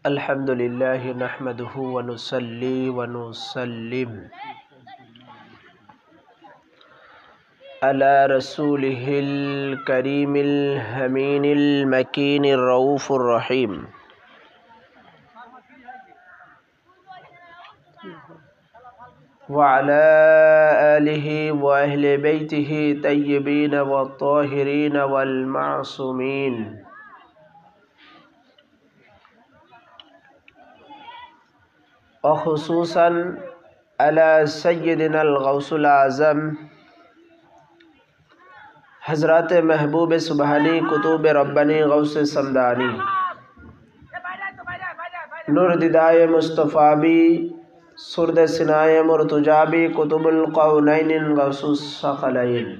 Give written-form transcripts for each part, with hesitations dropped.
الحمد لله نحمده ونصلي ونسلم على رسوله الكريم الأمين المكين الرؤوف الرحيم وعلى آله وأهل بيته الطيبين والطاهرين والمعصومين وخصوصا على سيدنا الغوث الأعظم حضرات محبوب سبحانی کتب ربانی غوث سمدانی نور دیدائے مصطفابی سرد سنائے مرتجابی کتب القونین غوث الثقلین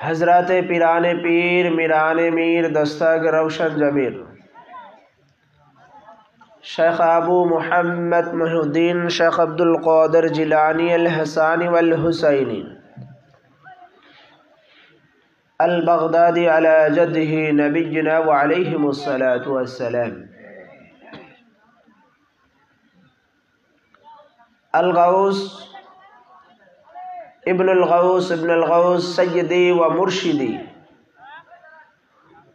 حضرات پیران پیر میران میر دستگ روشن جمیر شیخ ابو محمد محی الدین شیخ عبد القادر جیلانی الحسانی والحسینی البغدادی علی جدہ نبینا وعلیہم الصلاة والسلام الغوث ابن الغوث سیدی و مرشدی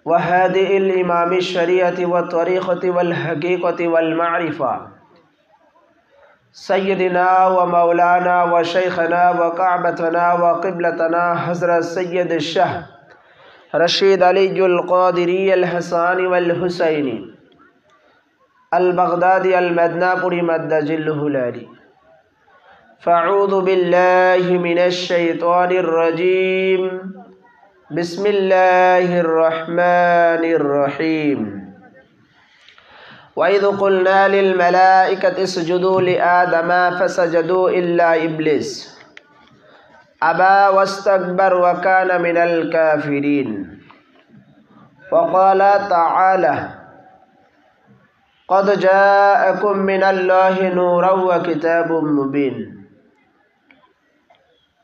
وهادئ الامام الشریعة والطریقة والحقیقة والمعرفة سیدنا و مولانا و شیخنا و کعبتنا و قبلتنا حضرت سید الشہ رشید علی القادری الحسانی والحسینی البغدادی المدناپوری مد جلہ العلی فاعوذ باللہ من الشیطان الرجیم بسم اللہ الرحمن الرحیم وَإِذْ قُلْنَا لِلْمَلَائِكَةِ اسْجُدُوا لِآدَمَ فَسَجَدُوا إِلَّا إِبْلِيسَ أَبَى وَاسْتَكْبَرَ وَكَانَ مِنَ الْكَافِرِينَ وَقَالَ تَعَالَى قَدْ جَاءَكُم مِّنَ اللَّهِ نُورٌ وَكِتَابٌ مُّبِينٌ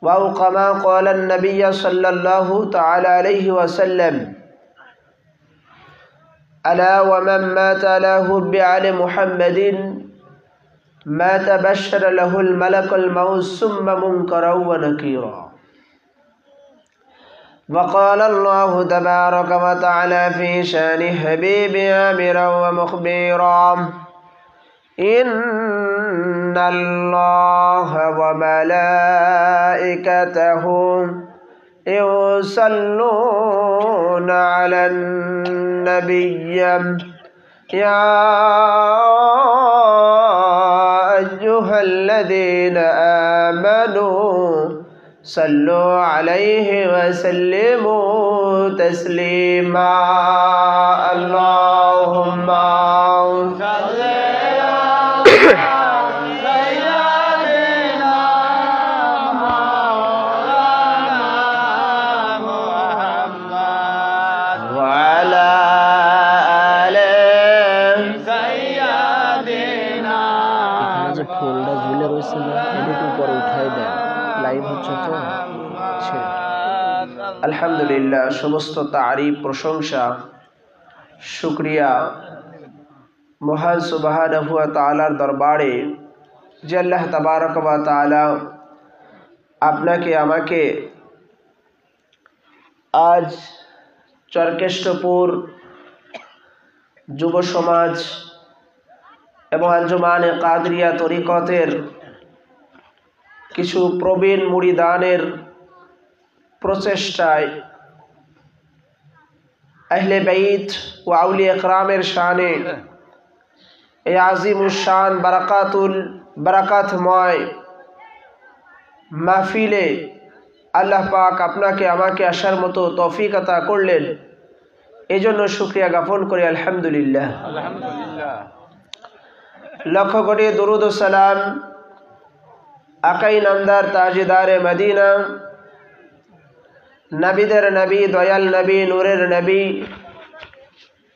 وَأَوْ كَمَا قَالَ النَّبِيُّ صَلَّى اللَّهُ تَعَالَى عَلَيْهِ وَسَلَّمَ ألا ومن مات على حب آل محمد مات بشر له الملك الموت ثم منكرا ونكيرا وقال الله تبارك وتعالى في شان حبيب آمرا ومخبرا إن الله وملائكته يصلون على النبي يا أيها الذين آمنوا صلوا عليه وسلموا تسليما اللهم صل আলহামদুলিল্লাহ সমস্ত তারিফ প্রশংসা শুকরিয়া মহান সুবহানাহু ওয়া তাআলার দরবারে যে আল্লাহ তাবারক ওয়া তাআলা আপনাকে আমাকে আজ চরকেষ্টপুর যুব সমাজ এবং আঞ্জুমানে কাদরিয়া তরিকতের কিছু প্রবীণ মুরিদানের প্রচেষ্টায় আহলে বাইত ও আউলিয়া کرامের শানে এই আজিমুশ শান বারাকাতময় মাহফিলে আল্লাহ পাক আপনাকে আমাকে আসার মতো তৌফিক আতা করলেন এজন্য শুকরিয়া জ্ঞাপন করি আলহামদুলিল্লাহ লক্ষ কোটি দরুদ ও সালাম আকাই নামদার তাজদার মদিনা নবীদের নবী দয়াল নবী নূরের নবী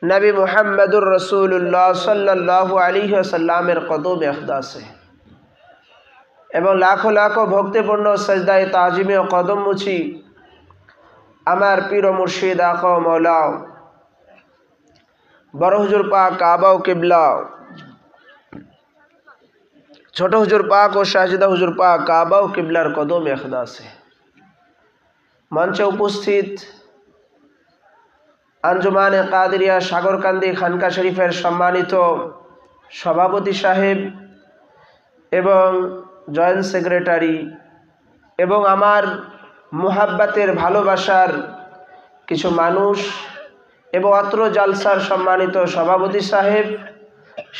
নবী মুহাম্মদুর রাসূলুল্লাহ সাল্লাল্লাহু আলাইহি ওয়াসাল্লামের কদমে আকদাসে এবং লাখো লাখো ভক্তিপূর্ণ সাজদায়ে তাজিমে ও কদম মুছি আমার পীর ও মুর্শিদ আকা ও মৌলা বড় হুজুর পাক কাবা ও কিবলা, ছোট হুজুর পাক ও শাহজিদা হুজুর পাক কাবা ও কিবলার কদমে ইখলাসে মঞ্চে উপস্থিত আঞ্জুমানে কাদেরিয়া সাগরকান্দি খানকা শরীফের সম্মানিত সভাপতি সাহেব এবং জয়েন্ট সেক্রেটারি এবং আমার মুহাব্বতের ভালোবাসার কিছু মানুষ এবং অত্র জালসার সম্মানিত সভাপতি সাহেব,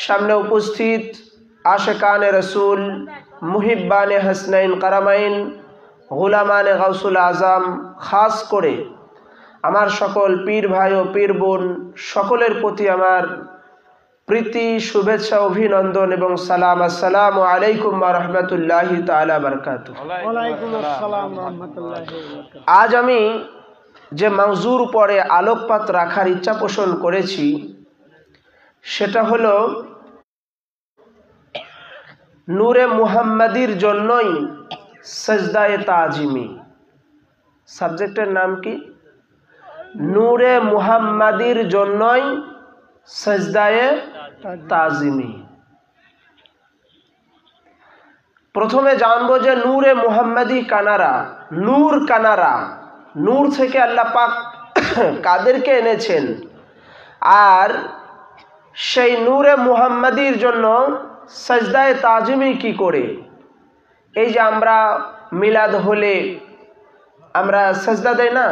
সামনে উপস্থিত আশেকানে রসুল, মুহিব্বানে হাসনাইন কারামাইন, গুলামানে গাউসুল আজম, খাস করে আমার সকল পীর ভাই ও পীর বোন সকলের প্রতি আমার প্রীতি, শুভেচ্ছা, অভিনন্দন এবং সালাম। আসসালামু আলাইকুম ওয়া রাহমাতুল্লাহি তাআলা বারাকাতুহু। ওয়ালাইকুম আসসালাম ওয়া রাহমাতুল্লাহি ওয়া বারাকাতুহু। আজ আমি যে মওজুর উপরে আলোকপাত রাখার ইচ্ছা পোষণ করেছি সেটা হলো নূরে মুহাম্মাদির জন্যই সেজদায়ে তাজিমি। সাবজেক্টের নাম কি? নূরে মুহাম্মাদির জন্যই সেজদায়ে তাজিমি। প্রথমে জানবো যে নূরে মুহাম্মাদি কানারা, নূর কানারা, নূর থেকে আল্লাহ পাক কাদেরকে এনেছেন, আর সেই নূরে মুহাম্মাদির জন্য সেজদায়ে তাজিমি কি করে। এই যে আমরা মিলাদ হলে আমরা সেজদা দেই না,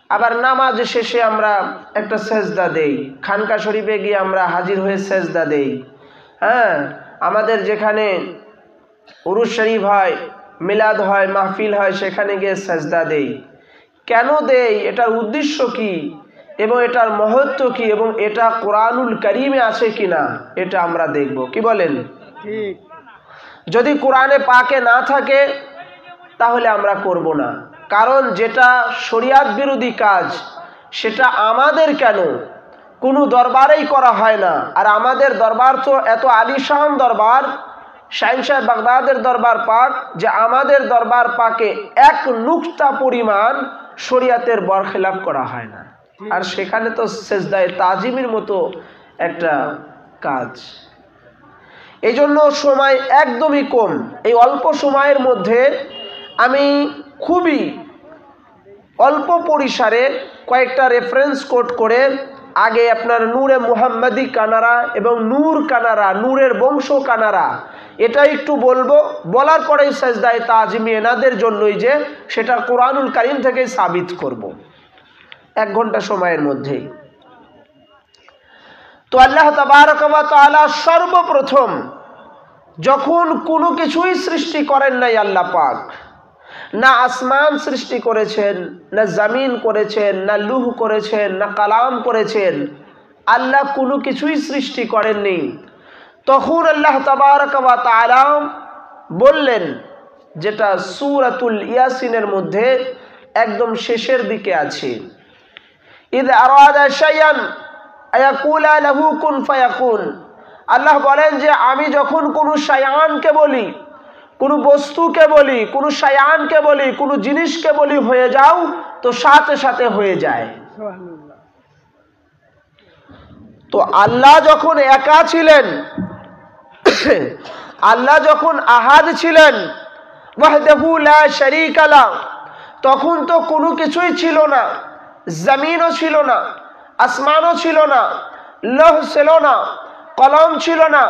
আবার নামাজ শেষে আমরা একটা সেজদা দেই, খানকা শরীফে গিয়ে আমরা হাজির হয়ে সেজদা দেই। হ্যাঁ, আমাদের যেখানে উরুস শরীফ হয়, মিলাদ হয়, মাহফিল হয়, সেখানে গিয়ে সেজদা দেই। কেন দেই, এটার উদ্দেশ্য কি এবং এটার মহত্ব কি এবং এটা কোরআনুল কারীমে আছে কিনা এটা আমরা দেখব। কি বলেন? ঠিক। যদি কোরআনে পাকে না থাকে তাহলে আমরা করব না, কারণ যেটা শরিয়াত বিরোধী কাজ সেটা আমাদের কেন কোনো দরবারেই করা হয় না। আর আমাদের দরবার তো এত আলিশান দরবার, শাহিন সাহেব বাগদাদের দরবার পাক, যে আমাদের দরবার পাকে এক নুকতা পরিমাণ শরিয়াতের বরখেলাপ করা হয় না। আর সেখানে তো সেজদায়ে তাজিমের মতো একটা কাজ। এই জন্য সময় একদমই কম। এই অল্প সময়ের মধ্যে আমি খুবই অল্প পরিসরে কয়েকটা রেফারেন্স কোট করে আগে আপনার নূরে মুহাম্মাদি কানারা এবং নূর কানারা, নূরের বংশ কানারা, এটা একটু বলবো। বলার পরেই সেজদায়ে তাজিমি এনাদের জন্যই যে সেটা কোরআনুল কারীম থেকে সাবিত করব 1 ঘন্টা সময়ের মধ্যেই। তো আল্লাহ তাবারক ওয়া তাআলা সর্বপ্রথম যখন কোনো কিছুই সৃষ্টি করেন নাই আল্লাহ পাক, না আসমান সৃষ্টি করেছেন, না জমিন করেছেন, না লুহ করেছেন, না কালাম করেছেন, আল্লাহ কোনো কিছুই সৃষ্টি করেননি। তখন আল্লাহ তাবারক ওয়া তাআলা বললেন, যেটা সূরাতুল ইয়াসিনের মধ্যে একদম শেষের দিকে আছে, ইয আরাদা শাইআন আয়াকুলা লাহু কুন ফায়াকুন। আল্লাহ বলেন যে আমি যখন কোনো শায়ানকে বলি, কোনো বস্তুকে বলি, কোনো শায়ানকে বলি, কোনো জিনিসকে বলি হয়ে যাও, তো সাথে সাথে হয়ে যায়। সুবহানাল্লাহ। তো আল্লাহ যখন একা ছিলেন, আল্লাহ যখন আহাদ ছিলেন, ওয়াহদাহু লা শারীকা লা, তখন তো কোনো কিছুই ছিল না, জমিনও ছিল না, আসমানও ছিল না, লৌহ ছিল না, কলম ছিল না,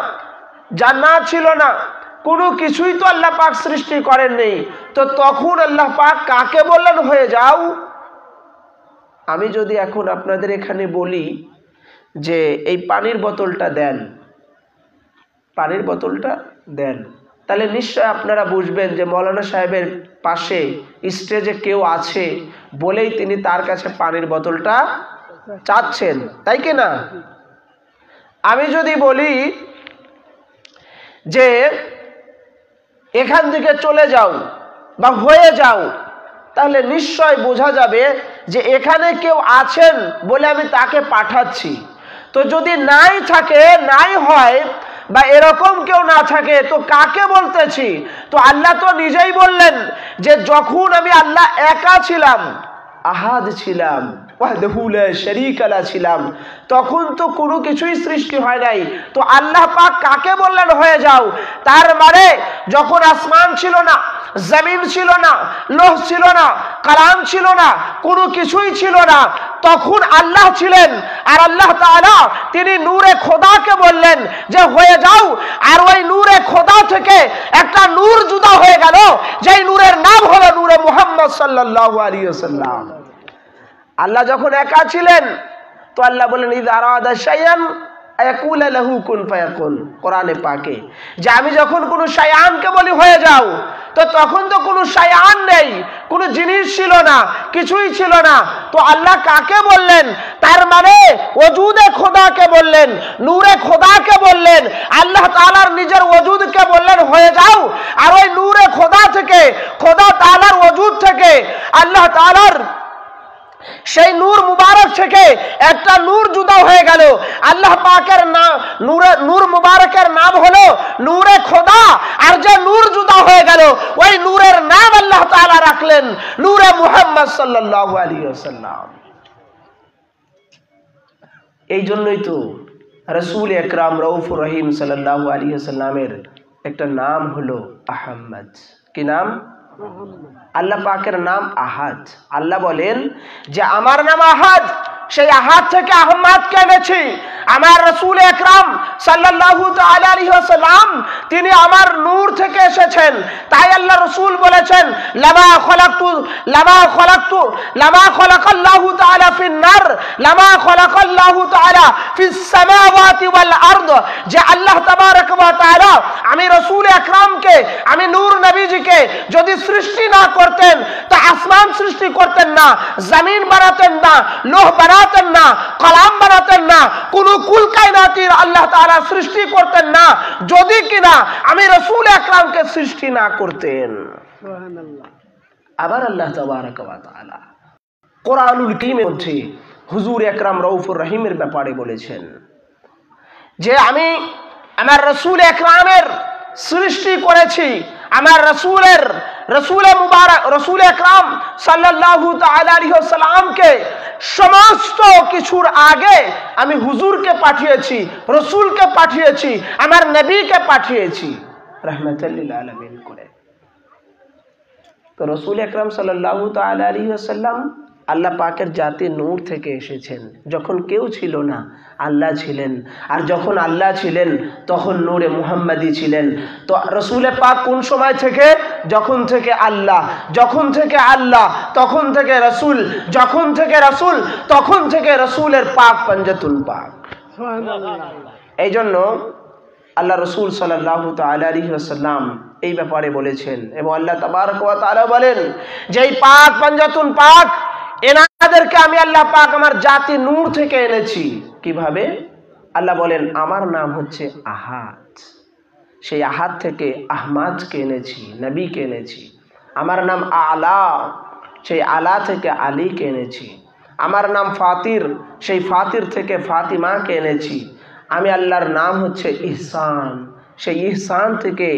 জান্নাত ছিল না, কোনো কিছুই তো আল্লাহ পাক সৃষ্টি করেননি। তো তখন আল্লাহ পাক কাকে বললেন হয়ে যাও? আমি যদি এখন আপনাদের এখানে বলি যে এই পানির বোতলটা দেন, পানির বোতলটা দেন, তাহলে নিশ্চয় আপনারা বুঝবেন যে মৌলানা সাহেবের পাশে স্টেজে কেউ আছে বলেই তিনি তার কাছে পানির বোতলটা চাচ্ছেন, তাই কি না? আমি যদি বলি যে এখান থেকে চলে যাও বা হয়ে যাও, তাহলে নিশ্চয় বোঝা যাবে যে এখানে কেউ আছেন বলে আমি তাকে পাঠাচ্ছি। তো যদি নাই থাকে, নাই হয় বা এরকম কেউ না থাকে, তো কাকে বলতেছি? তো আল্লাহ তো নিজেই বললেন যে যখন আমি আল্লাহ একা ছিলাম, আহাদ ছিলাম, ওয়াহদাহু লা শারীকা লা ছিলাম, তখন তো কোনো কিছুই সৃষ্টি হয় নাই। তো আল্লাহ পাক কাকে বললেন হয়ে যাও? তার মানে যখন আসমান ছিল না, জমিন ছিল না, লৌহ ছিল না, কালাম ছিল না, কোনো কিছুই ছিল না, তখন আল্লাহ ছিলেন। আর আল্লাহ তাআলা তিনি নূরে খোদাকে বললেন যে হয়ে যাও, আর ওই নূরে খোদা থেকে একটা নূর জুদা হয়ে গেল, যেই নূরের নাম হলো নূরে মুহাম্মদ সাল্লাল্লাহু আলাইহি ওয়াসাল্লাম। আল্লাহ যখন একা ছিলেন তো আল্লাহ বলেন ইযা আরাদা শাইআন আয়াকুলা লাহু কুন ফায়াকুন, কোরআনে পাকে, যে আমি যখন কোনো শাইআনকে বলি হয়ে যাও, তো তখন তো কোনো শাইআন নেই, কোনো জিনিস ছিল না, কিছুই ছিল না। তো আল্লাহ কাকে বললেন? তার মানে ওজুদে খোদাকে বললেন, নূরে খোদাকে বললেন, আল্লাহ তাআলার নিজের ওজুদকে বললেন হয়ে যাও। আর ওই নূরে খোদা থেকে, খোদা তাআলার ওজুদ থেকে, আল্লাহ তাআলার সেই নূর মুবারক থেকে একটা নূর জুদা হয়ে গেল। আল্লাহ পাকের নাম নূর মুবারকের নাম হলো নূরে খোদা, আর যে নূর জুদা হয়ে গেল ওই নূরের নাম আল্লাহ তাআলা রাখলেন নূরে মুহাম্মদ সাল্লাল্লাহু আলাইহি ওয়াসাল্লাম। এই জন্যই তো রাসূল আকরাম রউফুর রহিম সাল্লাল্লাহু আলাইহি ওয়াসাল্লামের একটা নাম হলো আহমদ। কি নাম? আল্লাহ পাকের নাম আহাদ। আল্লাহ বলেন যে আমার নাম আহাদ, সেই আহাদ থেকে আহমদকে এনেছি। আমার রাসূল আকরাম সাল্লাল্লাহু তাআলা আলাইহি ওয়াসাল্লাম তিনি আমার নূর থেকে এসেছেন। তাই আল্লাহ রাসূল বলেছেন লামা খালাকাল্লাহু তাআলা ফিন নার লামা খালাকাল্লাহু তাআলা ফিস সামাওয়াতি ওয়াল আরদ, যে আল্লাহ তাবারক ওয়া তাআলা আমি রাসূল আকরামকে, আমি নূর নবীজিকে যদি সৃষ্টি না করতেন তো আসমান সৃষ্টি করতেন না, জমিন বানাতেন না, লৌহ বানাতেন না, কলাম বানাতেন না, কোন কুল কায়নাতের আল্লাহ তাআলা সৃষ্টি করতেন না, যদি কিনা আমি রাসূল আকরামকে সৃষ্টি না করতেন। সুবহানাল্লাহ। আবার আল্লাহ তাবারক ওয়া তাআলা কোরআনুল কারীমের মধ্যে হুজুর আকরাম রউফুর রহিমের ব্যাপারে বলেছেন যে আমি আমার রাসূল আকরামের সৃষ্টি করেছি, আমার রাসূল আকরাম সাল্লাল্লাহু তাআলা আলাইহি ওয়াসাল্লামকে সমস্ত কিছুর আগে আমি হুজুরকে পাঠিয়েছি, রাসূলকে পাঠিয়েছি, আমার নবীকে পাঠিয়েছি রাহমাতাল লিল আলামিন করে। তো রাসূল আকরাম সাল্লাল্লাহু তাআলা আলাইহি ওয়াসাল্লাম আল্লাহ পাকের জাতি নূর থেকে এসেছেন। যখন কেউ ছিল না আল্লাহ ছিলেন, আর যখন আল্লাহ ছিলেন তখন নূরে মুহাম্মাদি ছিলেন। তো রাসূল পাক কোন সময় থেকে? যখন থেকে আল্লাহ, যখন থেকে আল্লাহ তখন থেকে রাসূল, যখন থেকে রাসূল তখন থেকে রাসূলের পাক পাঞ্জাতুল পাক। সুবহানাল্লাহ। এই জন্য আল্লাহ রাসূল সাল্লাল্লাহু তাআলা আলাইহি ওয়াসাল্লাম এই ব্যাপারে বলেছেন, এবং আল্লাহ তাবারক ওয়া তাআলা বলেন যে এই পাক পাঞ্জাতুন পাক এনাদেরকে আমি আল্লাহ পাক আমার জাতি নূর থেকে এনেছি। কিভাবে? আল্লাহ বলেন আমার নাম হচ্ছে আহাদ, সেই আহাদ থেকে আহমদকে এনেছি, নবীকে এনেছি। আমার নাম আলা, সেই আলা থেকে আলীকে এনেছি। আমার নাম ফাতির, সেই ফাতির থেকে ফাতিমাকে এনেছি। আমি আল্লাহর নাম হচ্ছে ইহসান, সেই ইহসান থেকে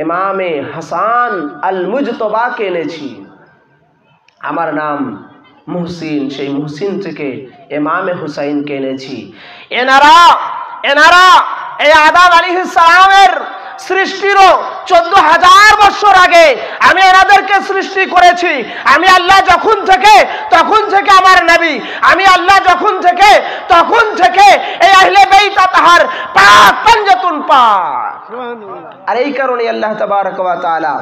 ইমামে হাসান আল মুজতবাকে এনেছি। আমার নাম মুহসিন, সেই মুহসিন থেকে ইমামে হুসাইনকে এনেছি। এনারা এই আদম আলাইহিস সালামের সৃষ্টিরও 14,000 বছর আগে আমি এনাদেরকে সৃষ্টি করেছি। আমি আল্লাহ যখন থেকে তখন থেকে আমার নবী, আমি আল্লাহ যখন থেকে তখন থেকে এই আহলে বাইত আতহার পাক পাঞ্জাতুন পাক। সুবহানাল্লাহ। আর এই কারণে আল্লাহ তাবারক ওয়া তাআলা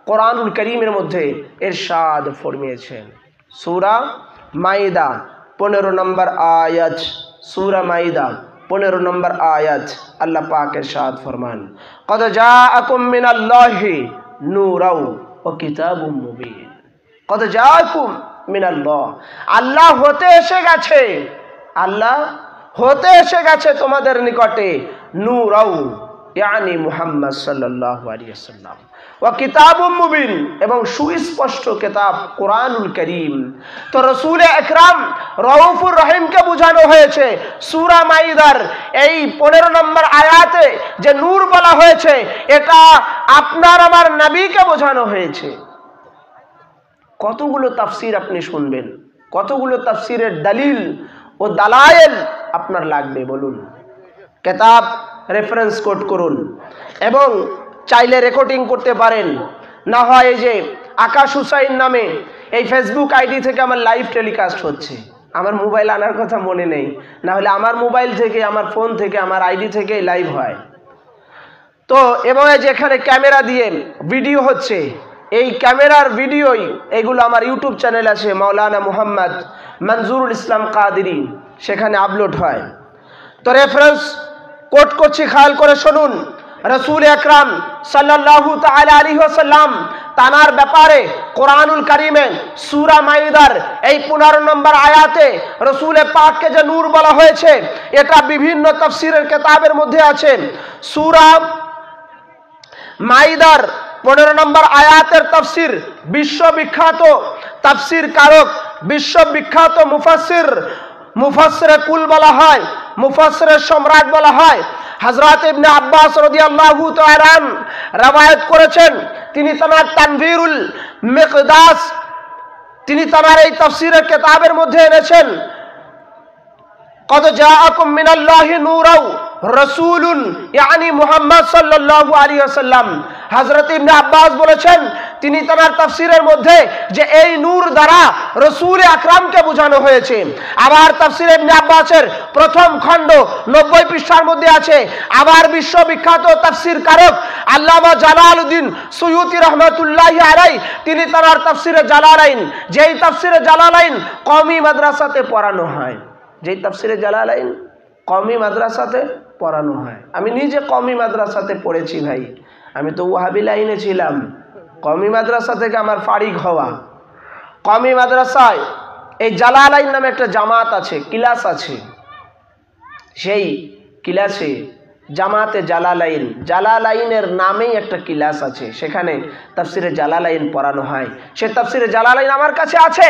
কোরআনুল কারীমের মধ্যে ইরশাদ ফরমিয়েছেন সূরা মাইদা 15 নম্বর আয়াত, সূরা মাইদা 15 নম্বর আয়াত আল্লাহ পাক ইরশাদ ফরমান কদ জাআকুম মিনাল্লাহি নূরাও ওয়া কিতাবুম মুবিন। কদ জাআকুম মিনাল্লাহ, আল্লাহ হতে এসে গেছে, আল্লাহ হতে এসে গেছে তোমাদের নিকটে নূরাও ইয়ানি মুহাম্মদ সাল্লাল্লাহু আলাইহি ওয়াসাল্লাম, ওয়া কিতাবুম মুবিন, এবং সুস্পষ্ট কিতাব কোরআনুল কারীম। তো রাসূল আকরাম রউফুর রহিমকে বোঝানো হয়েছে সূরা মাইদার এই 15 নম্বর আয়াতে যে নূর বলা হয়েছে, এটা আপনার আমার নবীকে বোঝানো হয়েছে। কতগুলো তাফসীর আপনি শুনবেন, কতগুলো তাফসিরের দলিল ও দালায়েল আপনার লাগবে বলুন? কিতাব রেফারেন্স কোট করুন এবং চাইলে রেকর্ডিং করতে পারেন। না হয় এই যে আকাশ হুসাইন নামে এই ফেসবুক আইডি থেকে আমার লাইভ টেলিকাস্ট হচ্ছে, আমার মোবাইল আনার কথা মনে নেই, না হলে আমার মোবাইল থেকে, আমার ফোন থেকে, আমার আইডি থেকে লাইভ হয়। তো এবং যেখানে ক্যামেরা দিয়ে ভিডিও হচ্ছে, এই ক্যামেরার ভিডিওই এগুলো আমার ইউটিউব চ্যানেল আছে মাওলানা মুহাম্মদ মনজুরুল ইসলাম কাদেরী, সেখানে আপলোড হয়। তো রেফারেন্স কোট করছি, খেয়াল করে শুনুন। রাসূল আকরাম সাল্লাল্লাহু তাআলা আলাইহি ওয়াসাল্লাম তানার ব্যাপারে কোরআনুল কারীমে সূরা মাইদার এই 15 নম্বর আয়াতে রাসূল পাককে যে নূর বলা হয়েছে, এটা বিভিন্ন তাফসীরের কিতাবের মধ্যে আছে। সূরা মাইদার 15 নম্বর আয়াতের তাফসীর বিশ্ববিখ্যাত তাফসীর কারক, বিশ্ববিখ্যাত মুফাসসিরে কুল বলা হয়, মুফাসসিরের সম্রাট বলা হয় হযরত ইবনে আব্বাস রাদিয়াল্লাহু তাআলা রওয়ায়াত করেছেন। তিনি তার তানভীরুল মিকদাস, তিনি তার এই তাফসীরের কিতাবের মধ্যে এনেছেন, কদ জাআকুম মিনাল্লাহি নূরাও রাসূলুন ইয়ানি মুহাম্মদ সাল্লাল্লাহু আলাইহি ওয়াসাল্লাম। হযরত ইবনে আব্বাস বলেছেন তিনি তার তাফসীরের মধ্যে যে এই নূর দ্বারা রাসূল আকরামকে বোঝানো হয়েছে। আবার তাফসীর ইবনে আব্বাসের প্রথম খণ্ড 90 পৃষ্ঠার মধ্যে আছে। আবার বিশ্ববিখ্যাত তাফসীর কারক আল্লামা জালালউদ্দিন সুয়ুতি রাহমাতুল্লাহি আলাইহি তিনি তার তাফসীরে জালালাইন, যেই তাফসীরে জালালাইন কওমি মাদ্রাসাতে পড়ানো হয়, যেই তাফসীরে জালালাইন কওমি মাদ্রাসাতে পড়ানো হয়। আমি নিজে কওমি মাদ্রাসাতে পড়েছি ভাই, আমি তো ওয়াহাবি লাইনে ছিলাম, কওমি মাদ্রাসা থেকে আমার ফারিগ হওয়া। কওমি মাদ্রাসায় এই জালালাইন নামে একটা জামাত আছে, ক্লাস আছে, সেই ক্লাসে জামাতে জালালাইন, জালালাইনের নামেই একটা ক্লাস আছে, সেখানে তাফসিরে জালালাইন পড়ানো হয়। সে তাফসিরে জালালাইন আমার কাছে আছে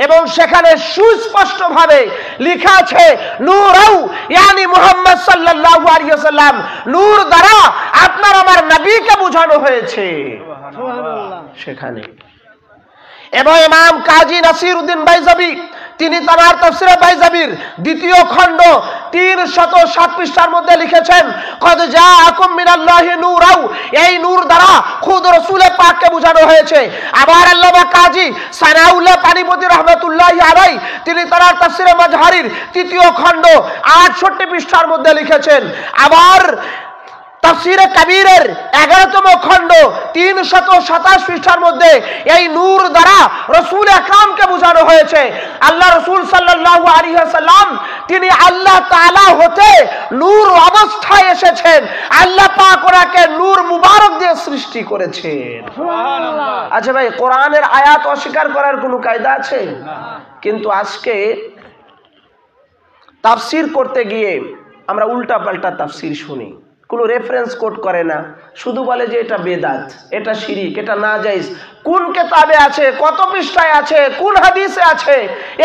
এবং সেখানে সুস্পষ্টভাবে লেখা আছে নূরাও ইয়ানি মুহাম্মদ সাল্লাল্লাহু আলাইহি ওয়াসাল্লাম, নূর দ্বারা আপনার আমার নবীকে বোঝানো হয়েছে সুবহানাল্লাহ। সেখানে। এবং ইমাম কাজী নাসিরউদ্দিন বাইজাবি তিনি তার তাফসীরে বাইজাবির দ্বিতীয় খণ্ড 307 পৃষ্ঠার মধ্যে লিখেছেন কদ জাআকুম মিনাল্লাহি নূরাও, এই নূর দ্বারা খুদ রাসূল পাককে বোঝানো হয়েছে। আবার আল্লামা কাজী সানাউল্লাহ পানিপতি রাহমাতুল্লাহি আলাইহি তিনি তার তাফসীরে মাজহারির তৃতীয় খণ্ড 68 পৃষ্ঠার মধ্যে লিখেছেন। আবার তাফসীরে কবীরের 11তম খণ্ড 327 পৃষ্ঠার মধ্যে এই নূর দ্বারা রাসূল আকরামকে বোঝানো হয়েছে। আল্লাহ রাসূল সাল্লাল্লাহু আলাইহি ওয়াসাল্লাম তিনি আল্লাহ তাআলা হতে নূর অবস্থায় এসেছেন, আল্লাহ পাক ওনাকে নূর মুবারক দিয়ে সৃষ্টি করেছেন। সুবহানাল্লাহ। আচ্ছা ভাই, কোরআনের আয়াত অস্বীকার করার কোনো কায়দা আছে? কিন্তু আজকে তাফসীর করতে গিয়ে আমরা উল্টা পাল্টা তাফসীর শুনি, কোনো রেফারেন্স কোট করে না, শুধু বলে যে এটা বেদাত, এটা শিরিক, এটা নাজায়েজ। কোন কিতাবে আছে, কত পৃষ্ঠায় আছে, কোন হাদিসে আছে,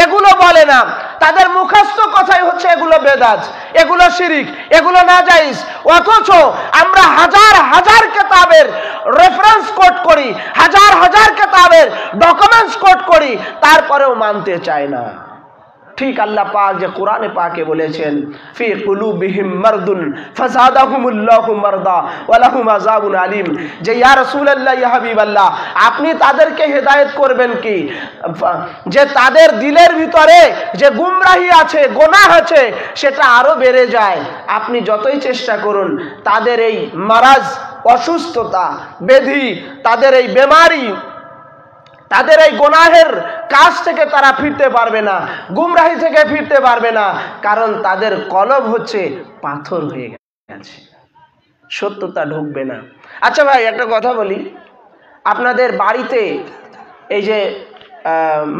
এগুলো বলে না। তাদের মুখস্থ কথাই হচ্ছে এগুলো বেদাত, এগুলো শিরিক, এগুলো নাজায়েজ। অথচ আমরা হাজার হাজার কিতাবের রেফারেন্স কোট করি, হাজার হাজার কিতাবের ডকুমেন্টস কোট করি, তারপরেও মানতে চায় না। ঠিক আল্লাহ পাক যে কোরআনে পাকে বলেছেন ফি কুলুবিহিম মারদুন ফাযাদাহুমুল্লাহু মারদা ওয়া লাহুম আযাবুন আলীম, যে ইয়া রাসূলুল্লাহ, ইয়া হাবিবাল্লাহ, আপনি তাদেরকে হেদায়েত করবেন কি যে তাদের দিলের ভিতরে যে গুমরাহি আছে, গুনাহ আছে, সেটা আরো বেড়ে যায়। আপনি যতই চেষ্টা করুন তাদের এই মারাজ, অসুস্থতা, ব্যাধি, তাদের এই বেমারি, তাদের এই গুনাহের কাজ থেকে তারা ফিরতে পারবে না, গুমরাহি থেকে ফিরতে পারবে না, কারণ তাদের কলব হচ্ছে পাথর হয়ে গেছে, সত্যতা ঢুকবে না। আচ্ছা ভাই, একটা কথা বলি, আপনাদের বাড়িতে এই যে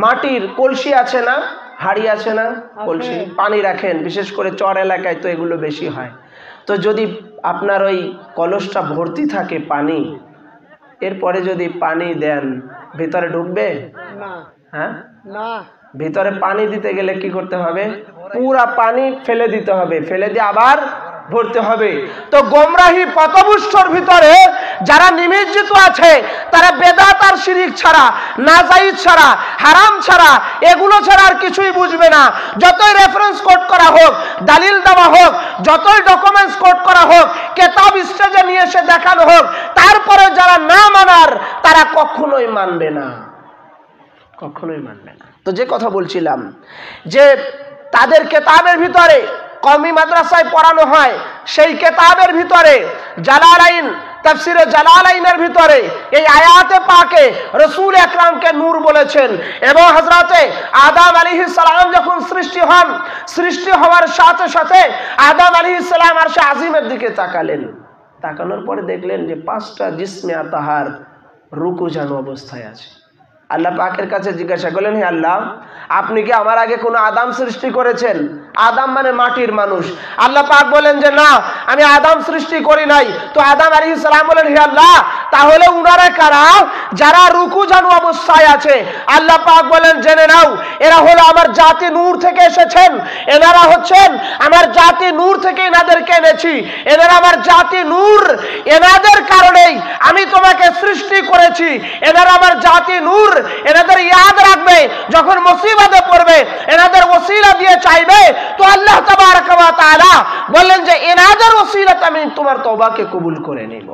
মাটির কলসি আছে না, হাড়ি আছে না, কলসি পানি রাখেন, বিশেষ করে চর এলাকায় তো এগুলো বেশি হয়। তো যদি আপনার ওই কলসটা ভর্তি থাকে পানি, এরপরে যদি পানি দেন, ভিতরে ঢুকবে? না। হ্যাঁ, না। ভিতরে পানি দিতে গেলে কি করতে হবে? পুরা পানি ফেলে দিতে হবে, ফেলে দিয়ে আবার ভরতে হবে। তো গোমরাহি পথভ্রষ্টর ভিতরে যারা নিমজ্জিত আছে তারা বেদাত আর শিরিক ছাড়া, নাজায়েজ ছাড়া, হারাম ছাড়া, এগুলো ছাড়া আর কিছুই বুঝবে না। যতই রেফারেন্স কোট করা হোক, দলিল দেওয়া হোক, যতই ডকুমেন্টস কোট করা হোক, কেতাব স্টেজে নিয়ে এসে দেখানো হোক, তারপরে যারা না মানার তারা কখনোই মানবে না, কখনোই মানবে না। তো যে কথা বলছিলাম যে তাদের কেতাবের ভিতরে কওমি মাদ্রাসায় পড়ানো হয়, সেই কেতাবের ভিতরে জালালাইন, তাফসিরে জালালাইনের ভিতরে এই আয়াতে পাকে রাসূল আকরামকে নূর বলেছেন। এবং হযরতে আদম আলাইহিস সালাম যখন সৃষ্টি হন, সৃষ্টি হওয়ার সাথে সাথে আদম আলাইহিস সালাম আরশে আজিমের দিকে তাকালেন। তাকানোর পরে দেখলেন যে 5টা জিসমে আতাহার রুকু জানু অবস্থায় আছে। আল্লাহ পাকের কাছে জিজ্ঞাসা করলেন, হে আল্লাহ, আপনি কি আমার আগে কোনো আদম সৃষ্টি করেছেন? আদম মানে মাটির মানুষ। আল্লাহ পাক বলেন যে না, আমি আদম সৃষ্টি করি নাই। তো আদম আলাইহিস সালাম বলেন, হে আল্লাহ, তাহলে উনারা কারা যারা রুকু জানু অবস্থায় আছে? আল্লাহ পাক বলেন, জেনে নাও, এরা হলো আমার জাতি নূর থেকে এসেছেন। এনারা হচ্ছেন আমার জাতি নূর থেকে এনাদেরকে এনেছি। এনারা আমার জাতি নূর, এনাদের কারণেই আমি তোমাকে সৃষ্টি করেছি। এনারা আমার জাতি নূর, এনাদের ইয়াদ রাখবে, যখন মুসিবতে পড়বে এনাদের ওসিলা দিয়ে চাইবে, তো আল্লাহ তাবারক ওয়া তাআলা বললেন যে এনাদের ওসিলাতে আমি তোমার তওবাকে কবুল করে নেব।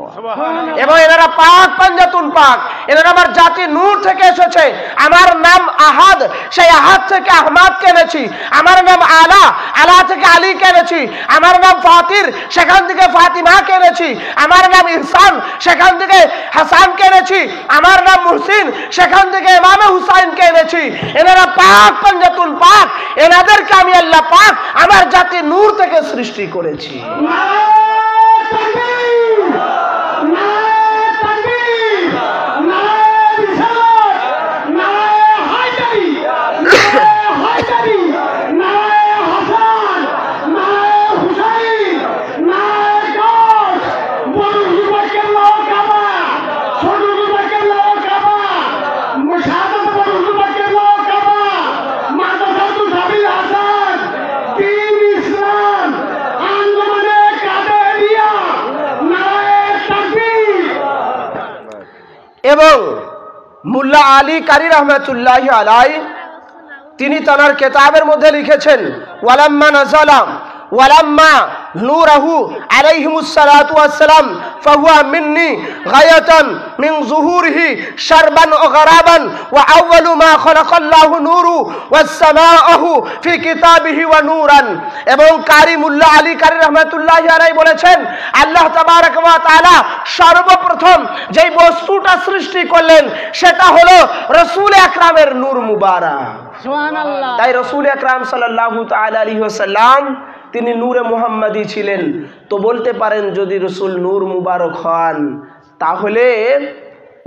এবং এনারা পাক পাঞ্জাতুন পাক, এনারা আমার জাতি নূর থেকে এসেছে। আমার নাম আহাদ, সেই আহাদ থেকে আহমদকে এনেছি। আমার নাম আলা, আলা থেকে আলীকে এনেছি। আমার নাম ফাতির, সেখান থেকে ফাতিমাকে এনেছি। আমার নাম ইহসান, সেখান থেকে হাসানকে এনেছি। আমার নাম মুহসিন, সেখান থেকে ইমামে হুসাইনকে এনেছি। এনারা পাক পাঞ্জাতুন পাক, এনাদেরকে আমি আল্লাহ পাক আমার জাতি নূর থেকে সৃষ্টি করেছি। এবং মুল্লা আলী কারি রহমাতুল্লাহি আলাইহি তিনি তার কিতাবের মধ্যে লিখেছেন, ওয়ালাম্মা নাযালা ওয়ালাম্মা নূরহু আলাইহিমুস সালাতু ওয়াস সালাম ফাহুয়া মিন্নি গায়াতান মিন যুহুরিহি শারবান ওয়া গারাবান ওয়া আউয়ালু মা খালাকাল্লাহু নূরু ওয়াস সামাআহু ফি কিতাবিহি ওয়া নূরান। এবং কারি মুল্লা আলী কারি রাহমাতুল্লাহি আলাইহি বলেছেন, আল্লাহ তাবারক ওয়া তাআলা সর্বপ্রথম যেই বস্তুটা সৃষ্টি করলেন সেটা হলো রাসূল আকরামের নূর মুবারক। সুবহানাল্লাহ। তাই রাসূল আকরাম সাল্লাল্লাহু তাআলা আলাইহি ওয়াসাল্লাম তিনি নূরে মুহাম্মাদি ছিলেন। তো বলতে পারেন, যদি রসুল নূর মুবারক হন তাহলে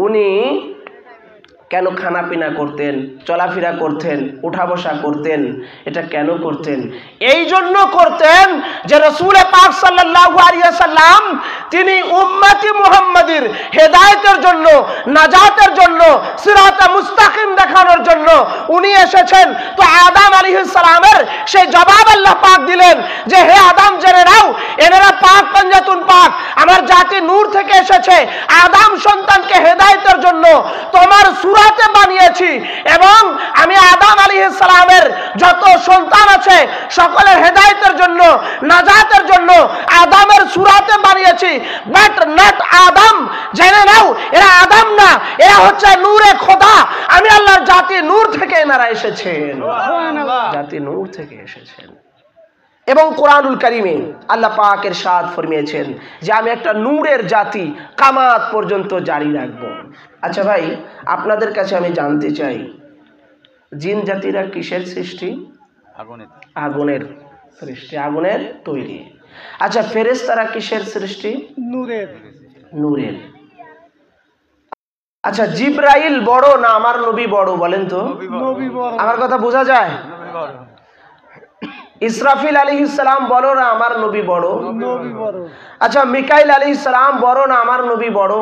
উনি কেন খানা পিনা করতেন, চলাফেরা করতেন, উঠা বসা করতেন? এটা কেন করতেন? এই জন্য করতেন যে রাসূল পাক সাল্লাল্লাহু আলাইহি ওয়াসাল্লাম তিনি উম্মতি মুহাম্মাদির হেদায়েতের জন্য, নাজাতের জন্য, সিরাতে মুস্তাকিম দেখানোর জন্য উনি এসেছেন। তো আদম আলাইহিস সালামের সেই জবাব আল্লাহ পাক দিলেন যে হে আদম, জেনে নাও, এনারা পাক পাঞ্জাতুন পাক, আমার জাতি নূর থেকে এসেছে। আদম সন্তানকে হেদায়েতের জন্য তোমার সূরাতে বানিয়েছি, এবং আমি আদম আলাইহিস সালামের যত সন্তান আছে সকলের হেদায়েতের জন্য, নাজাতের জন্য আদমের সূরাতে বানিয়েছি। বাট নট আদম, জেনে নাও এরা আদম না, এরা হচ্ছে নূরে খোদা। আমি আল্লাহর জাতি নূর থেকে এনারা এসেছেন, জাতি নূর থেকে এসেছেন। এবং কোরআনুল কারীমে আল্লাহ পাক ইরশাদ ফরমিয়েছেন যে আমি একটা নূরের জাতি কিয়ামত পর্যন্ত জারি রাখবো। আচ্ছা ভাই, আপনাদের কাছে আমি জানতে চাই, জিন জাতিরা কিসের সৃষ্টি? আগুনের সৃষ্টি, আগুনের তৈরি। আচ্ছা, ফেরেশতারা কিসের সৃষ্টি? নূরের। নূরের। আচ্ছা, জিবরাইল বড় না আমার নবী বড় বলেন তো? নবী বড়। আমার কথা বোঝা যায়? ইসরাফিল আলাইহিস সালাম বড় না আমার নবী বড়? নবী বড়। আচ্ছা, মিকাইল আলাইহিস সালাম বড় না আমার নবী বড়?